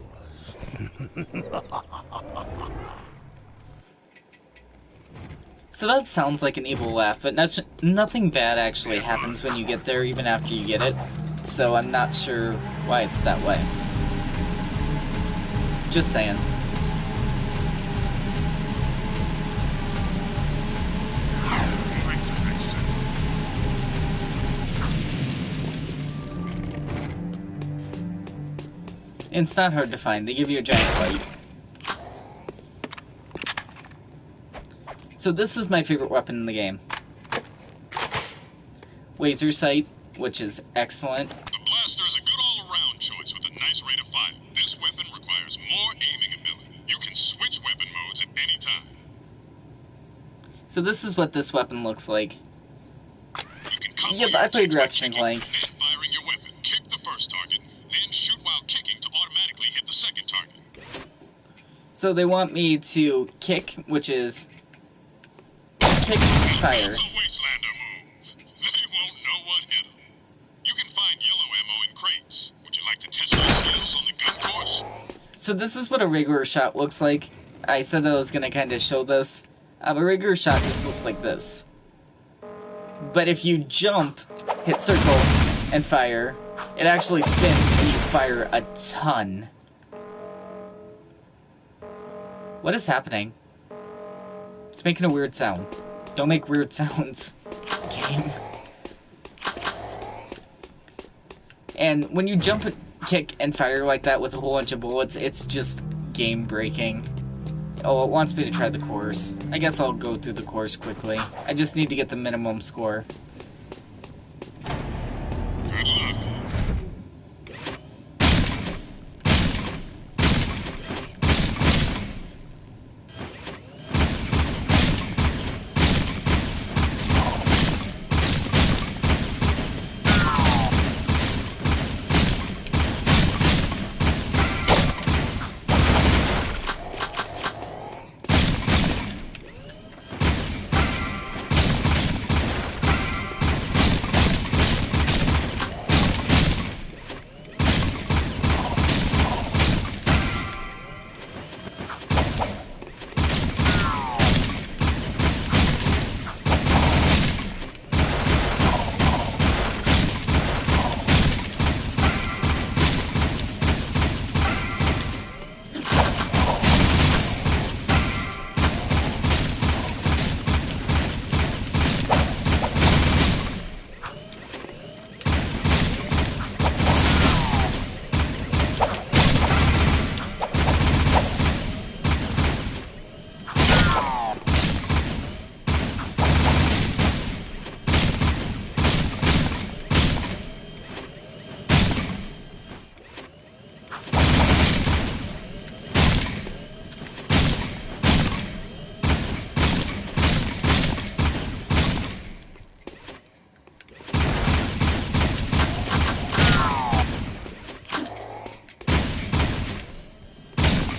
[SPEAKER 1] So that sounds like an evil laugh, but nothing bad actually happens when you get there, even after you get it. So I'm not sure why it's that way. Just saying. It's not hard to find. They give you a giant light. So this is my favorite weapon in the game. Laser sight, which is excellent.
[SPEAKER 6] The blaster is a good all-around choice with a nice rate of fire. This weapon requires more aiming ability. You can switch weapon modes at any time.
[SPEAKER 1] So this is what this weapon looks like.
[SPEAKER 6] You can combo
[SPEAKER 1] Yep, I played Ratchet & Clank.
[SPEAKER 6] and firing your weapon. Kick the first target, then shoot while kicking to automatically hit the second target.
[SPEAKER 1] So they want me to kick, which is kick, fire.
[SPEAKER 6] It's a Wastelander move. They won't know what hit 'em. You can find yellow ammo in crates. Would you like to test your skills on the gun course?
[SPEAKER 1] So this is what a regular shot looks like. I said I was going to kind of show this. A regular shot just looks like this. But if you jump, hit circle, and fire, it actually spins and you fire a ton. What is happening? It's making a weird sound. Don't make weird sounds, game. And when you jump, kick, and fire like that with a whole bunch of bullets, it's just game-breaking. Oh, it wants me to try the course. I guess I'll go through the course quickly. I just need to get the minimum score.
[SPEAKER 6] Good luck.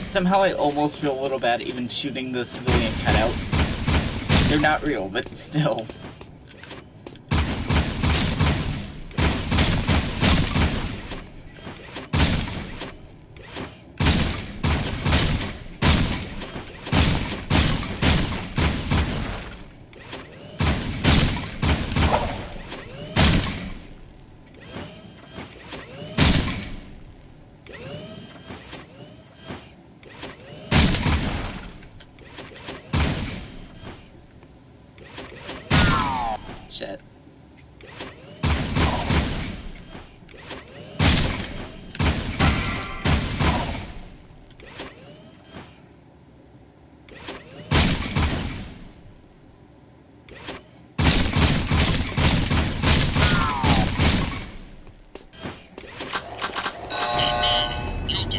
[SPEAKER 1] Somehow I almost feel a little bad even shooting the civilian cutouts. They're not real, but still.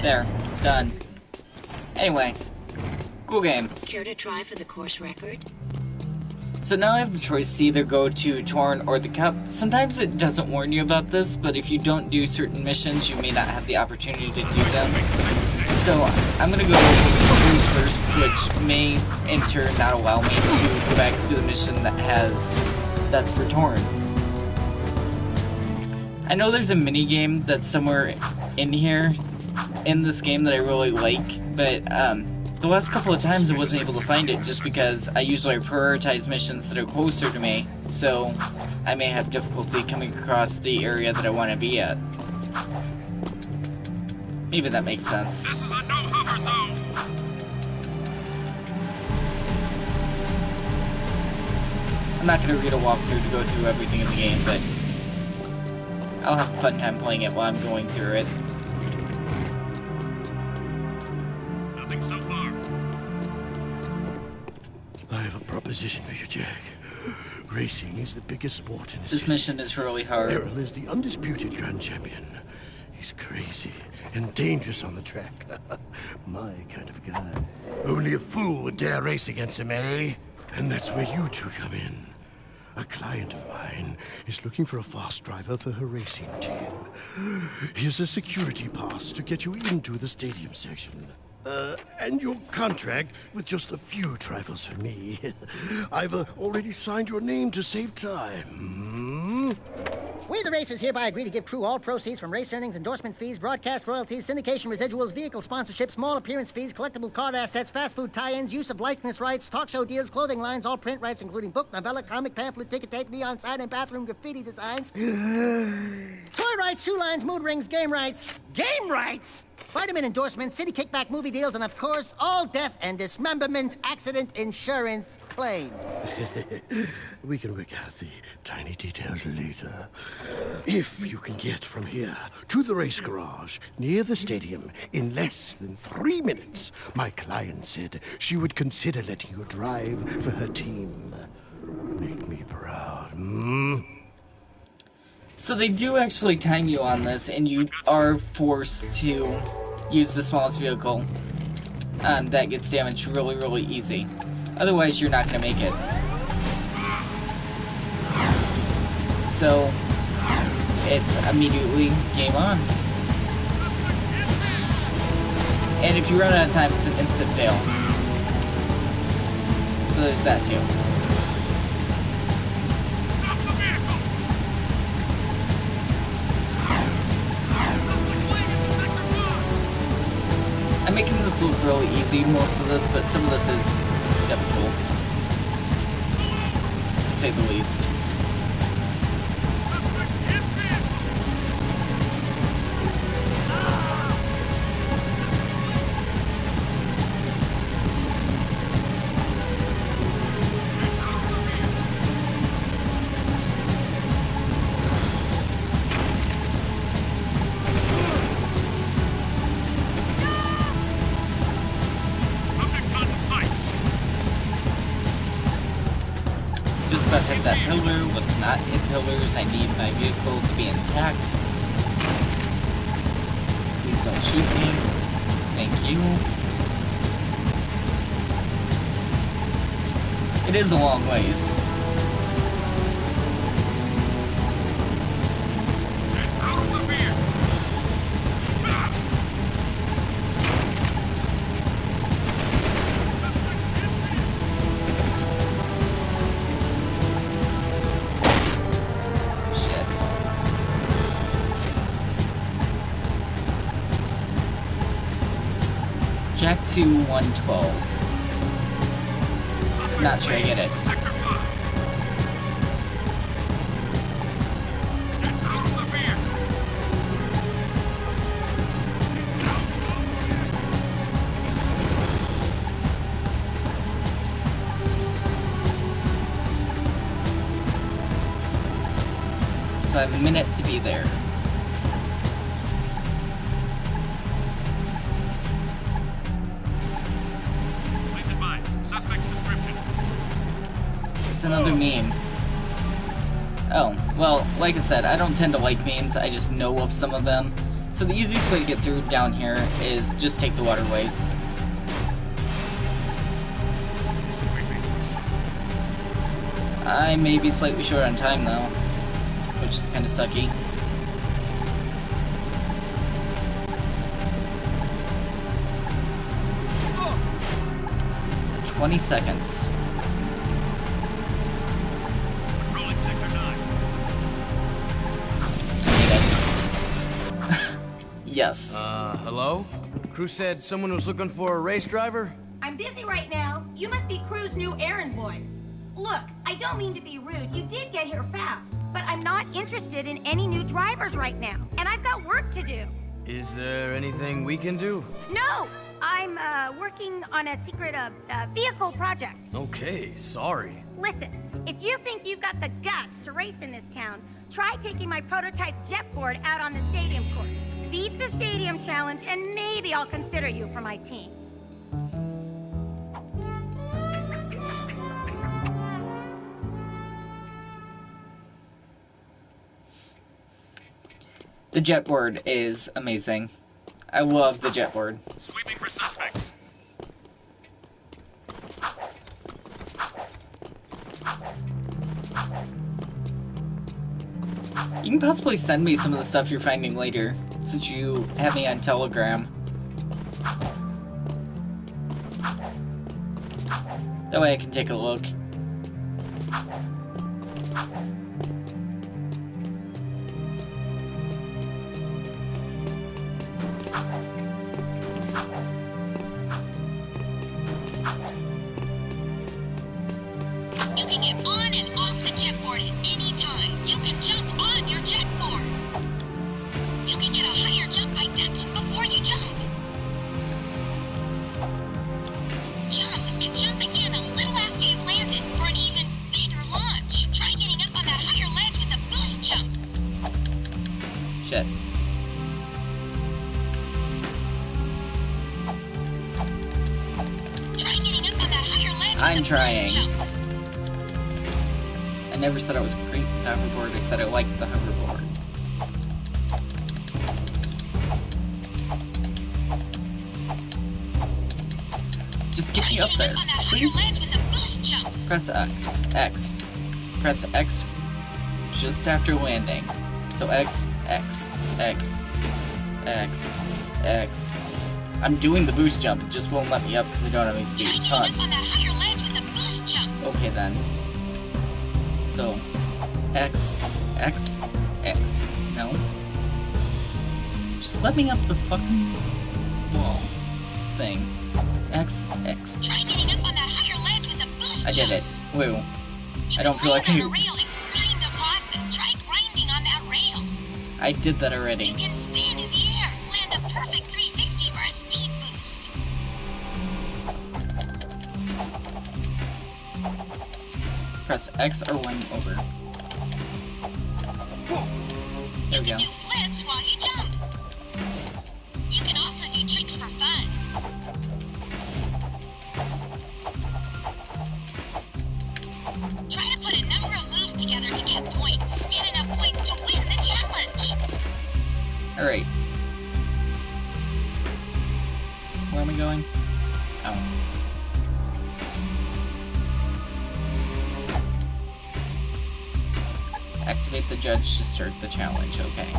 [SPEAKER 1] There. Done. Anyway. Cool game.
[SPEAKER 8] Care to try for the course record?
[SPEAKER 1] So now I have the choice to either go to Torn or the Cup. Sometimes it doesn't warn you about this, but if you don't do certain missions, you may not have the opportunity to do them. So I'm gonna go through first, which may in turn not allow me to go back to the mission that's for Torn. I know there's a mini game that's somewhere in here, in this game, that I really like, but the last couple of times I wasn't able to find it just because I usually prioritize missions that are closer to me, so I may have difficulty coming across the area that I want to be at. Maybe that makes sense.
[SPEAKER 6] This is a no-hover zone!
[SPEAKER 1] I'm not going to read a walkthrough to go through everything in the game, but I'll have a fun time playing it while I'm going through it.
[SPEAKER 6] Nothing so far.
[SPEAKER 12] I have a proposition for you, Jack. Racing is the biggest sport in the
[SPEAKER 1] This
[SPEAKER 12] city.
[SPEAKER 1] mission is really hard.
[SPEAKER 12] Errol is the undisputed grand champion. He's crazy and dangerous on the track. My kind of guy. Only a fool would dare race against him, eh? And that's where you two come in. A client of mine is looking for a fast driver for her racing team. Here's a security pass to get you into the stadium section. And your contract with just a few trifles for me. I've already signed your name to save time.
[SPEAKER 4] We, the racers, hereby agree to give crew all proceeds from race earnings, endorsement fees, broadcast royalties, syndication residuals, vehicle sponsorships, small appearance fees, collectible card assets, fast food tie-ins, use of likeness rights, talk show deals, clothing lines, all print rights, including book, novella, comic, pamphlet, ticket tape, neon sign, and bathroom graffiti designs. Toy rights, shoe lines, mood rings, game rights. Game rights? Vitamin endorsements, city kickback movie deals, and of course, all death and dismemberment accident insurance claims.
[SPEAKER 12] We can work out the tiny details later. If you can get from here to the race garage near the stadium in less than 3 minutes, my client said she would consider letting you drive for her team. Make me proud,
[SPEAKER 1] So they do actually time you on this, and you are forced to use the smallest vehicle that gets damaged really, really easy. Otherwise, you're not going to make it. So, it's immediately game on. And if you run out of time, it's an instant fail. So there's that too. I'm making this look really easy, most of this, but some of this is difficult, to say the least. Just about to hit that pillar. Let's not hit pillars. I need my vehicle to be intact. Please don't shoot me. Thank you. It is a long ways. Jack to 112. Not sure I get it. So I have a minute to be there.
[SPEAKER 6] Suspect's description.
[SPEAKER 1] It's another meme. Oh, well, like I said, I don't tend to like memes, I just know of some of them. So the easiest way to get through down here is just take the waterways. I may be slightly short on time though, which is kind of sucky. Oh. 20 seconds.
[SPEAKER 6] Patrolling Sector 9.
[SPEAKER 1] Yes.
[SPEAKER 9] Hello? Crew said someone was looking for a race driver?
[SPEAKER 13] I'm busy right now. You must be Crew's new errand boys. Look, I don't mean to be rude. You did get here fast.
[SPEAKER 3] But I'm not interested in any new drivers right now. And I've got work to do.
[SPEAKER 9] Is there anything we can do?
[SPEAKER 3] No! I'm, working on a secret, vehicle project.
[SPEAKER 9] Okay, sorry.
[SPEAKER 3] Listen, if you think you've got the guts to race in this town, try taking my prototype jet board out on the stadium course. Beat the stadium challenge, and maybe I'll consider you for my team.
[SPEAKER 1] The jetboard is amazing. I love the jetboard.
[SPEAKER 6] Sweeping for suspects.
[SPEAKER 1] You can possibly send me some of the stuff you're finding later, since you have me on Telegram. That way I can take a look.
[SPEAKER 8] You can get on and off the jetboard at any time. You can jump on your jetboard. You can get a higher jump by ducking before you jump. Jump and jump again a little after you've landed for an even bigger launch. Try getting up on that higher ledge with a boost jump.
[SPEAKER 1] Shit.
[SPEAKER 8] Try getting up on that higher ledge with
[SPEAKER 1] I'm
[SPEAKER 8] a
[SPEAKER 1] trying.
[SPEAKER 8] boost jump.
[SPEAKER 1] I never said I was great with the hoverboard, I said I liked the hoverboard. Just get me up there, please. Press X. X. Press X just after landing. So X, X, X, X, X. I'm doing the boost jump, it just won't let me up because I don't have any speed. Fun. Okay then. So, X, X, X. No. Just let me up the fucking wall thing. X, X.
[SPEAKER 8] Try getting up on that higher ledge with a boost
[SPEAKER 1] I did it. Woo. I don't feel like I...
[SPEAKER 8] Try grinding on that rail.
[SPEAKER 1] I did that already.
[SPEAKER 8] You can spin in the air. Land a perfect 360 for a speed boost.
[SPEAKER 1] Press X or 1 over. There we go.
[SPEAKER 8] You can do flips while you jump. You can also do tricks for fun. Try to put a number of moves together to get points. Get enough points to win the challenge.
[SPEAKER 1] Alright. Where am I going? Oh. Activate the judge to start the challenge, okay.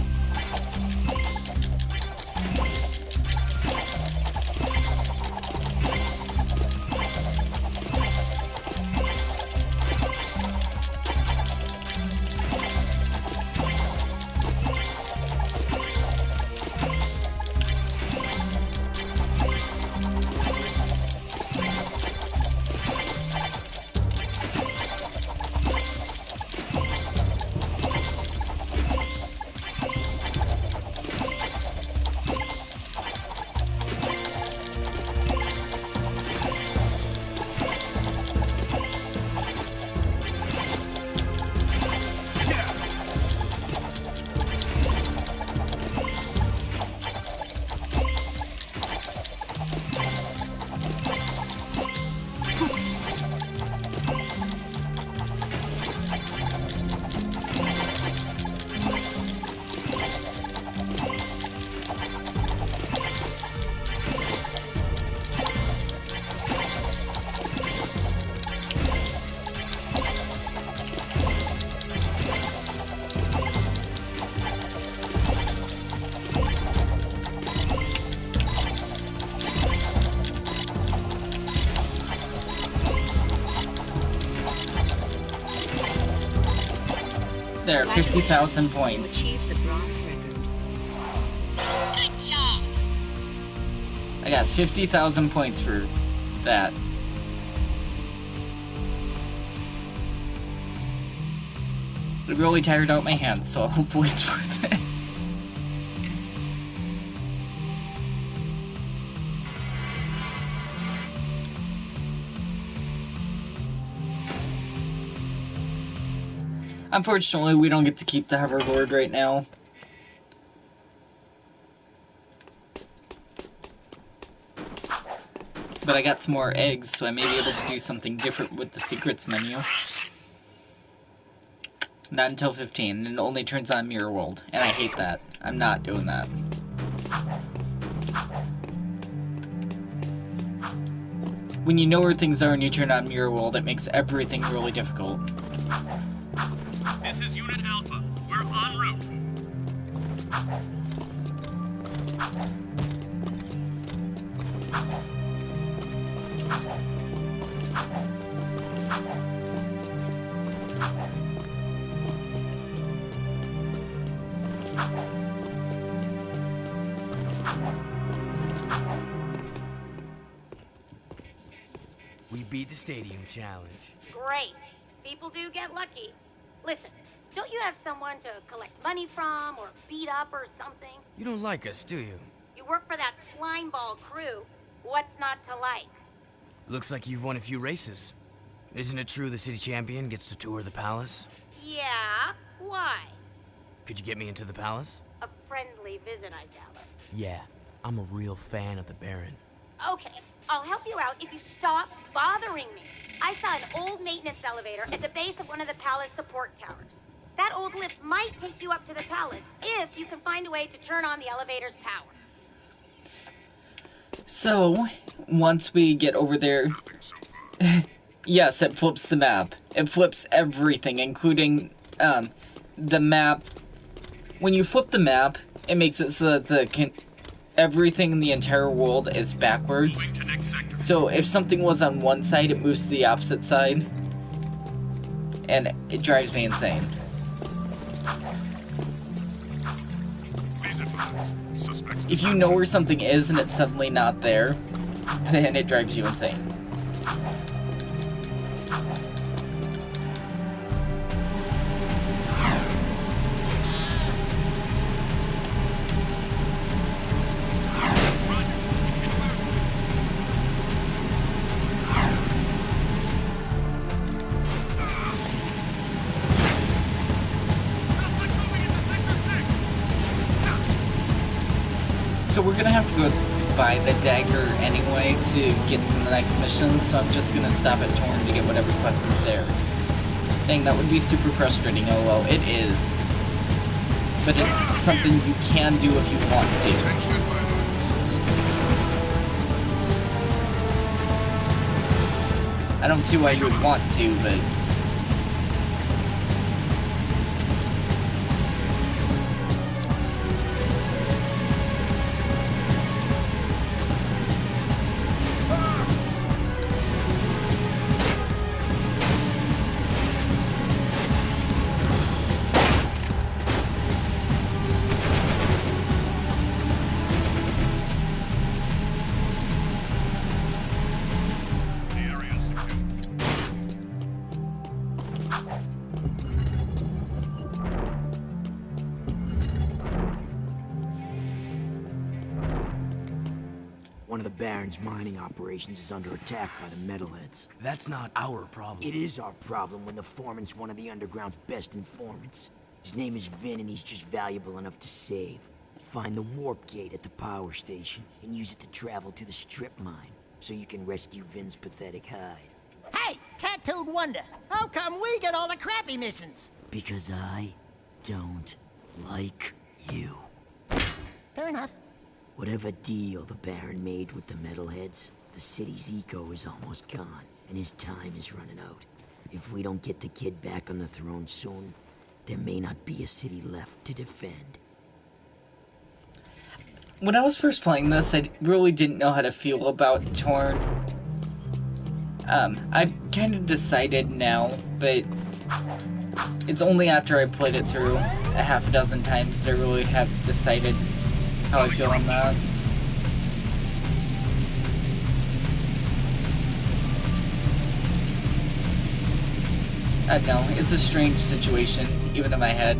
[SPEAKER 1] There, 50,000 points.
[SPEAKER 8] Achieve the bronze record. Good job.
[SPEAKER 1] I got 50,000 points for that. It really tired out my hands, so hopefully it's worth it. Unfortunately, we don't get to keep the hoverboard right now. But I got some more eggs, so I may be able to do something different with the secrets menu. Not until 15, and it only turns on Mirror World, and I hate that. I'm not doing that. When you know where things are and you turn on Mirror World, it makes everything really difficult.
[SPEAKER 7] This is Unit Alpha. We're en route.
[SPEAKER 14] We beat the stadium challenge.
[SPEAKER 3] Great. People do get lucky. Listen, don't you have someone to collect money from or beat up or something?
[SPEAKER 14] You don't like us, do you?
[SPEAKER 3] You work for that slimeball crew. What's not to like?
[SPEAKER 14] Looks like you've won a few races. Isn't it true the city champion gets to tour the palace?
[SPEAKER 3] Yeah? Why?
[SPEAKER 14] Could you get me into the palace?
[SPEAKER 3] A friendly visit, I doubt.
[SPEAKER 14] Yeah, I'm a real fan of the Baron.
[SPEAKER 3] Okay, I'll help you out if you stop bothering me. I saw an old maintenance elevator at the base of one of the palace support towers. That old lift might take you up to the palace if you can find a way to turn on the elevator's power.
[SPEAKER 1] So, once we get over there... Yes, it flips the map. It flips everything, including the map. When you flip the map, it makes it so that everything in the entire world is backwards. So if something was on one side, it moves to the opposite side. And it drives me insane. If you know where something is and it's suddenly not there, then it drives you insane. So we're gonna have to go buy the dagger anyway to get to the next mission, so I'm just gonna stop at Torn to get whatever quest is there. Dang, that would be super frustrating, oh well, it is. But it's something you can do if you want to. I don't see why you would want to, but...
[SPEAKER 10] One of the Baron's mining operations is under attack by the metalheads.
[SPEAKER 14] That's not our problem.
[SPEAKER 10] It is our problem when the foreman's one of the underground's best informants. His name is Vin, and he's just valuable enough to save. Find the warp gate at the power station and use it to travel to the strip mine so you can rescue Vin's pathetic hide.
[SPEAKER 4] Hey, Tattooed Wonder, how come we get all the crappy missions?
[SPEAKER 10] Because I don't like you.
[SPEAKER 4] Fair enough.
[SPEAKER 10] Whatever deal the Baron made with the metalheads, the city's eco is almost gone, and his time is running out. If we don't get the kid back on the throne soon, there may not be a city left to defend.
[SPEAKER 1] When I was first playing this, I really didn't know how to feel about Torn. I've kind of decided now, but It's only after I played it through a half a dozen times that I really have decided how I feel on that. I don't know, it's a strange situation, even in my head.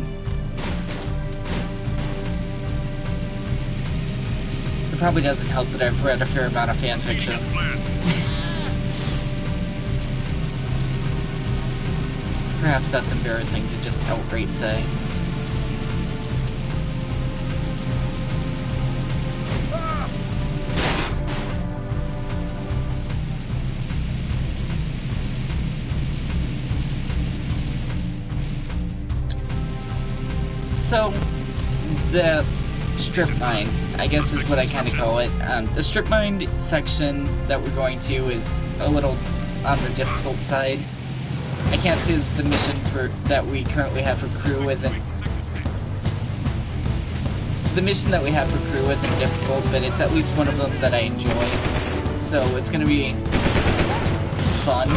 [SPEAKER 1] It probably doesn't help that I've read a fair amount of fanfiction. Perhaps that's embarrassing to just outright say. So, the strip mine, I guess is what I kind of call it. The strip mine section that we're going to is a little on the difficult side. I can't say that the mission that we currently have for crew isn't... The mission that we have for crew isn't difficult, but it's at least one of them that I enjoy. So it's going to be fun.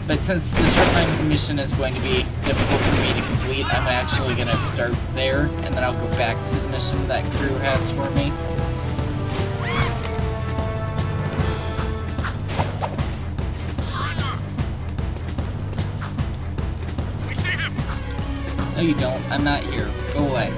[SPEAKER 1] But since the strip mine mission is going to be difficult for me to complete, I'm actually going to start there, and then I'll go back to the mission that crew has for me. No, you don't. I'm not here. Go away.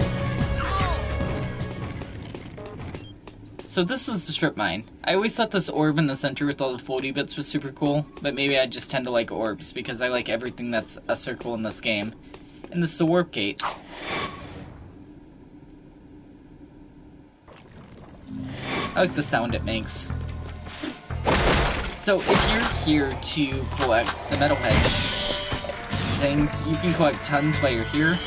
[SPEAKER 1] So this is the strip mine. I always thought this orb in the center with all the floaty bits was super cool, but maybe I just tend to like orbs because I like everything that's a circle in this game. And this is the warp gate. I like the sound it makes. So if you're here to collect the metalhead things, you can collect tons while you're here,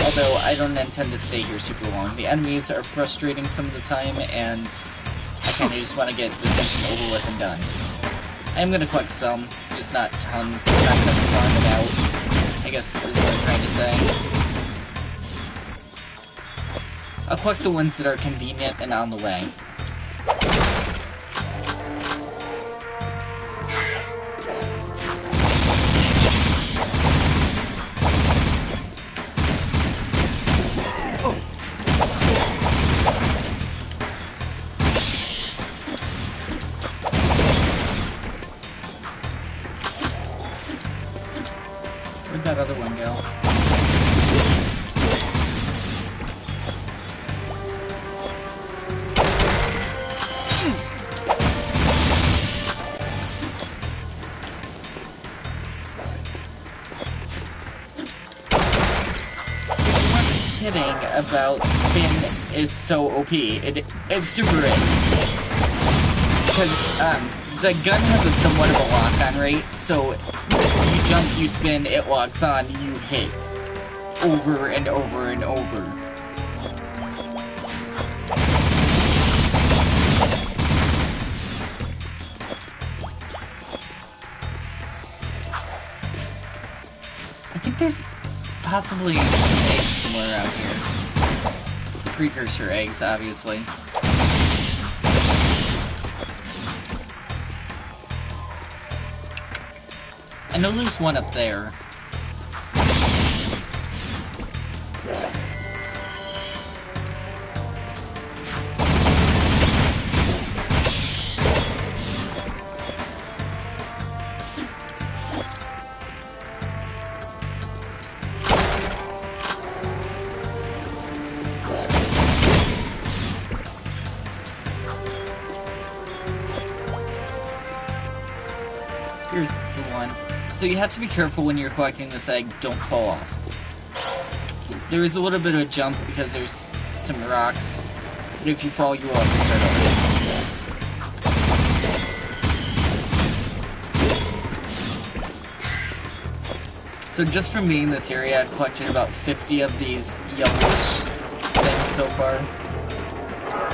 [SPEAKER 1] although I don't intend to stay here super long. The enemies are frustrating some of the time, and I kind of just want to get this mission over with and done. I am going to collect some, just not tons. I'm not going to farm it out, I guess is what I'm trying to say. I'll collect the ones that are convenient and on the way. Where'd that other one go? Kidding about spin is so OP. It super is. Because the gun has a somewhat of a lock-on rate, so you jump, you spin, it locks on, you hit over and over and over. I think there's possibly eggs somewhere around here. The precursor eggs, obviously. I know there's one up there. Here's the one. So you have to be careful when you're collecting this egg, don't fall off. There is a little bit of a jump because there's some rocks, but if you fall, you will have to start over. So just from being in this area, I've collected about 50 of these yellowish things so far.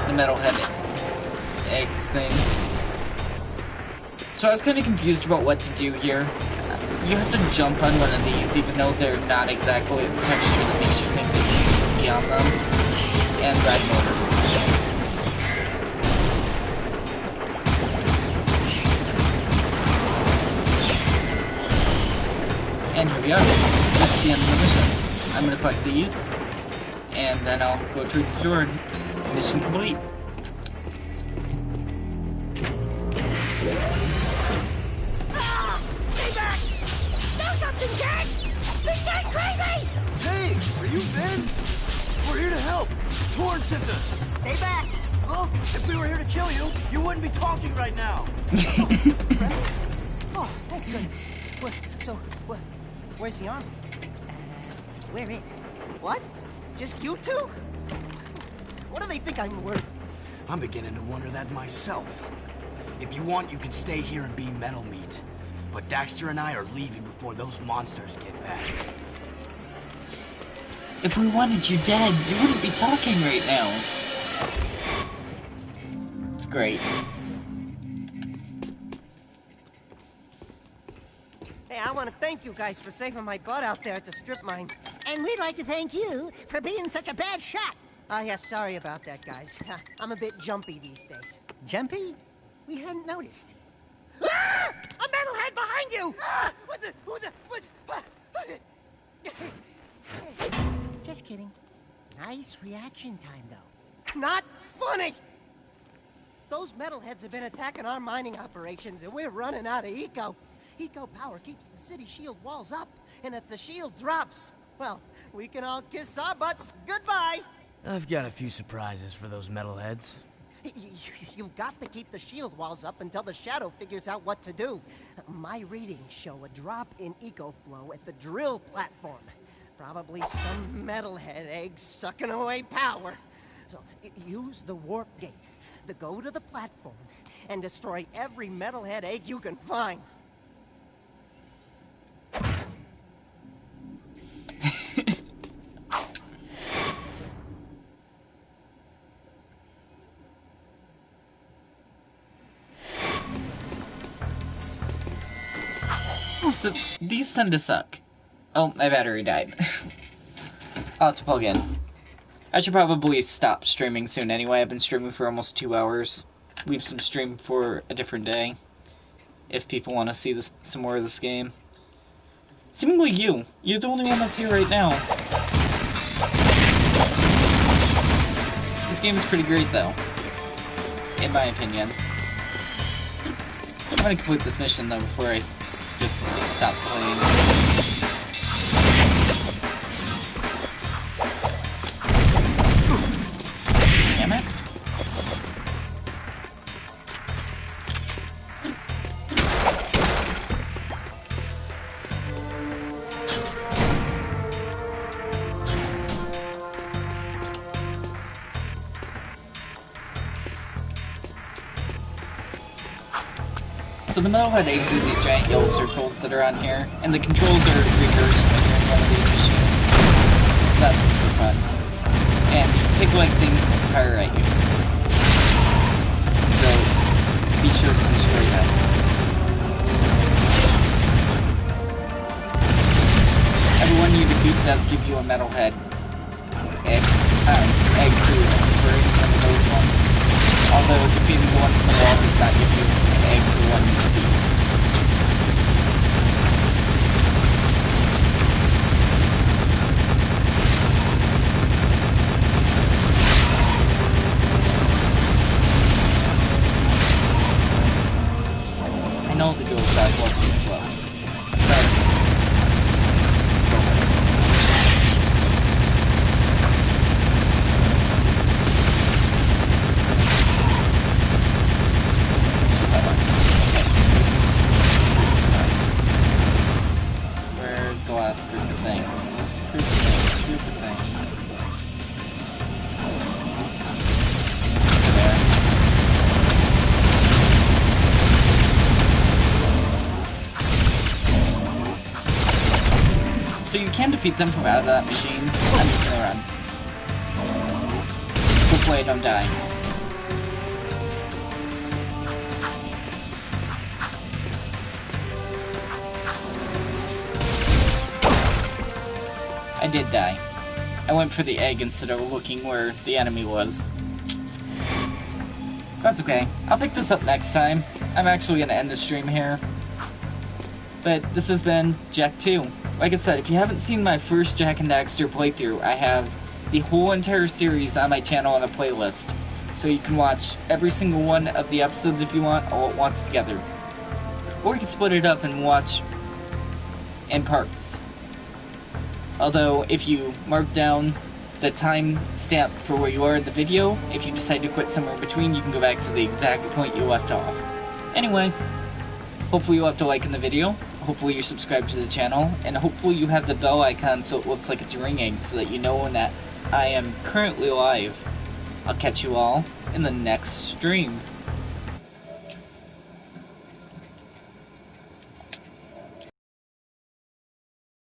[SPEAKER 1] The metalhead egg things. So I was kind of confused about what to do here. You have to jump on one of these, even though they're not exactly the texture that makes you think that you should be on them, and ride them over. And here we are. This is the end of the mission. I'm gonna collect these, and then I'll go to the store. Mission complete.
[SPEAKER 4] Stay back! Do something, Jack! This guy's crazy!
[SPEAKER 9] Hey, are you Ben? We're here to help. Torn sent us.
[SPEAKER 4] Stay back!
[SPEAKER 9] Well, if we were here to kill you, you wouldn't be talking right now.
[SPEAKER 4] Friends? Oh, thank goodness. Where's the army? Where it? What? Just you two? What do they think I'm worth?
[SPEAKER 9] I'm beginning to wonder that myself. If you want, you can stay here and be metal meat. But Daxter and I are leaving before those monsters get back.
[SPEAKER 1] If we wanted you dead, you wouldn't be talking right now. It's great.
[SPEAKER 4] Hey, I want to thank you guys for saving my butt out there at the strip mine. And we'd like to thank you for being such a bad shot. Oh, yeah, sorry about that, guys. I'm a bit jumpy these days. Jumpy? We hadn't noticed. Ah! A metalhead behind you! Ah! Just kidding. Nice reaction time, though. Not funny! Those metalheads have been attacking our mining operations, and we're running out of eco. Eco power keeps the city shield walls up, and if the shield drops, well, we can all kiss our butts goodbye!
[SPEAKER 14] I've got a few surprises for those metalheads.
[SPEAKER 4] You've got to keep the shield walls up until the Shadow figures out what to do. My readings show a drop in eco flow at the drill platform. Probably some metalhead egg sucking away power. So use the warp gate to go to the platform and destroy every metalhead egg you can find.
[SPEAKER 1] So, these tend to suck. Oh, my battery died. I'll have to plug in. I should probably stop streaming soon anyway. I've been streaming for almost 2 hours. Leave some stream for a different day. If people want to see this, some more of this game. Seemingly you're the only one that's here right now. This game is pretty great though, in my opinion. I'm gonna complete this mission though before I just stop playing. Damn it. So the metalhead eggs are these giant yellow circles that are on here, and the controls are reversed when you're in one of these machines. So that's super fun. And these pig-like things fire at you. So be sure to destroy them. Everyone you defeat does give you a metalhead egg to for some of those ones. Although defeating the ones in the wall does not give you an egg for one to defeat. I know the dual side will be slow. But where's the last group of things? Group of things. So you can defeat them from out of that machine. I'm just gonna run. Hopefully I don't die. I did die. I went for the egg instead of looking where the enemy was. That's okay. I'll pick this up next time. I'm actually gonna end the stream here. But this has been Jak 2. Like I said, if you haven't seen my first Jak and Daxter playthrough, I have the whole entire series on my channel on a playlist. So you can watch every single one of the episodes if you want, all at once together. Or you can split it up and watch in parts. Although, if you mark down the time stamp for where you are in the video, if you decide to quit somewhere in between, you can go back to the exact point you left off. Anyway, hopefully you left a like in the video, hopefully you're subscribed to the channel, and hopefully you have the bell icon so it looks like it's ringing so that you know when that I am currently live. I'll catch you all in the next stream.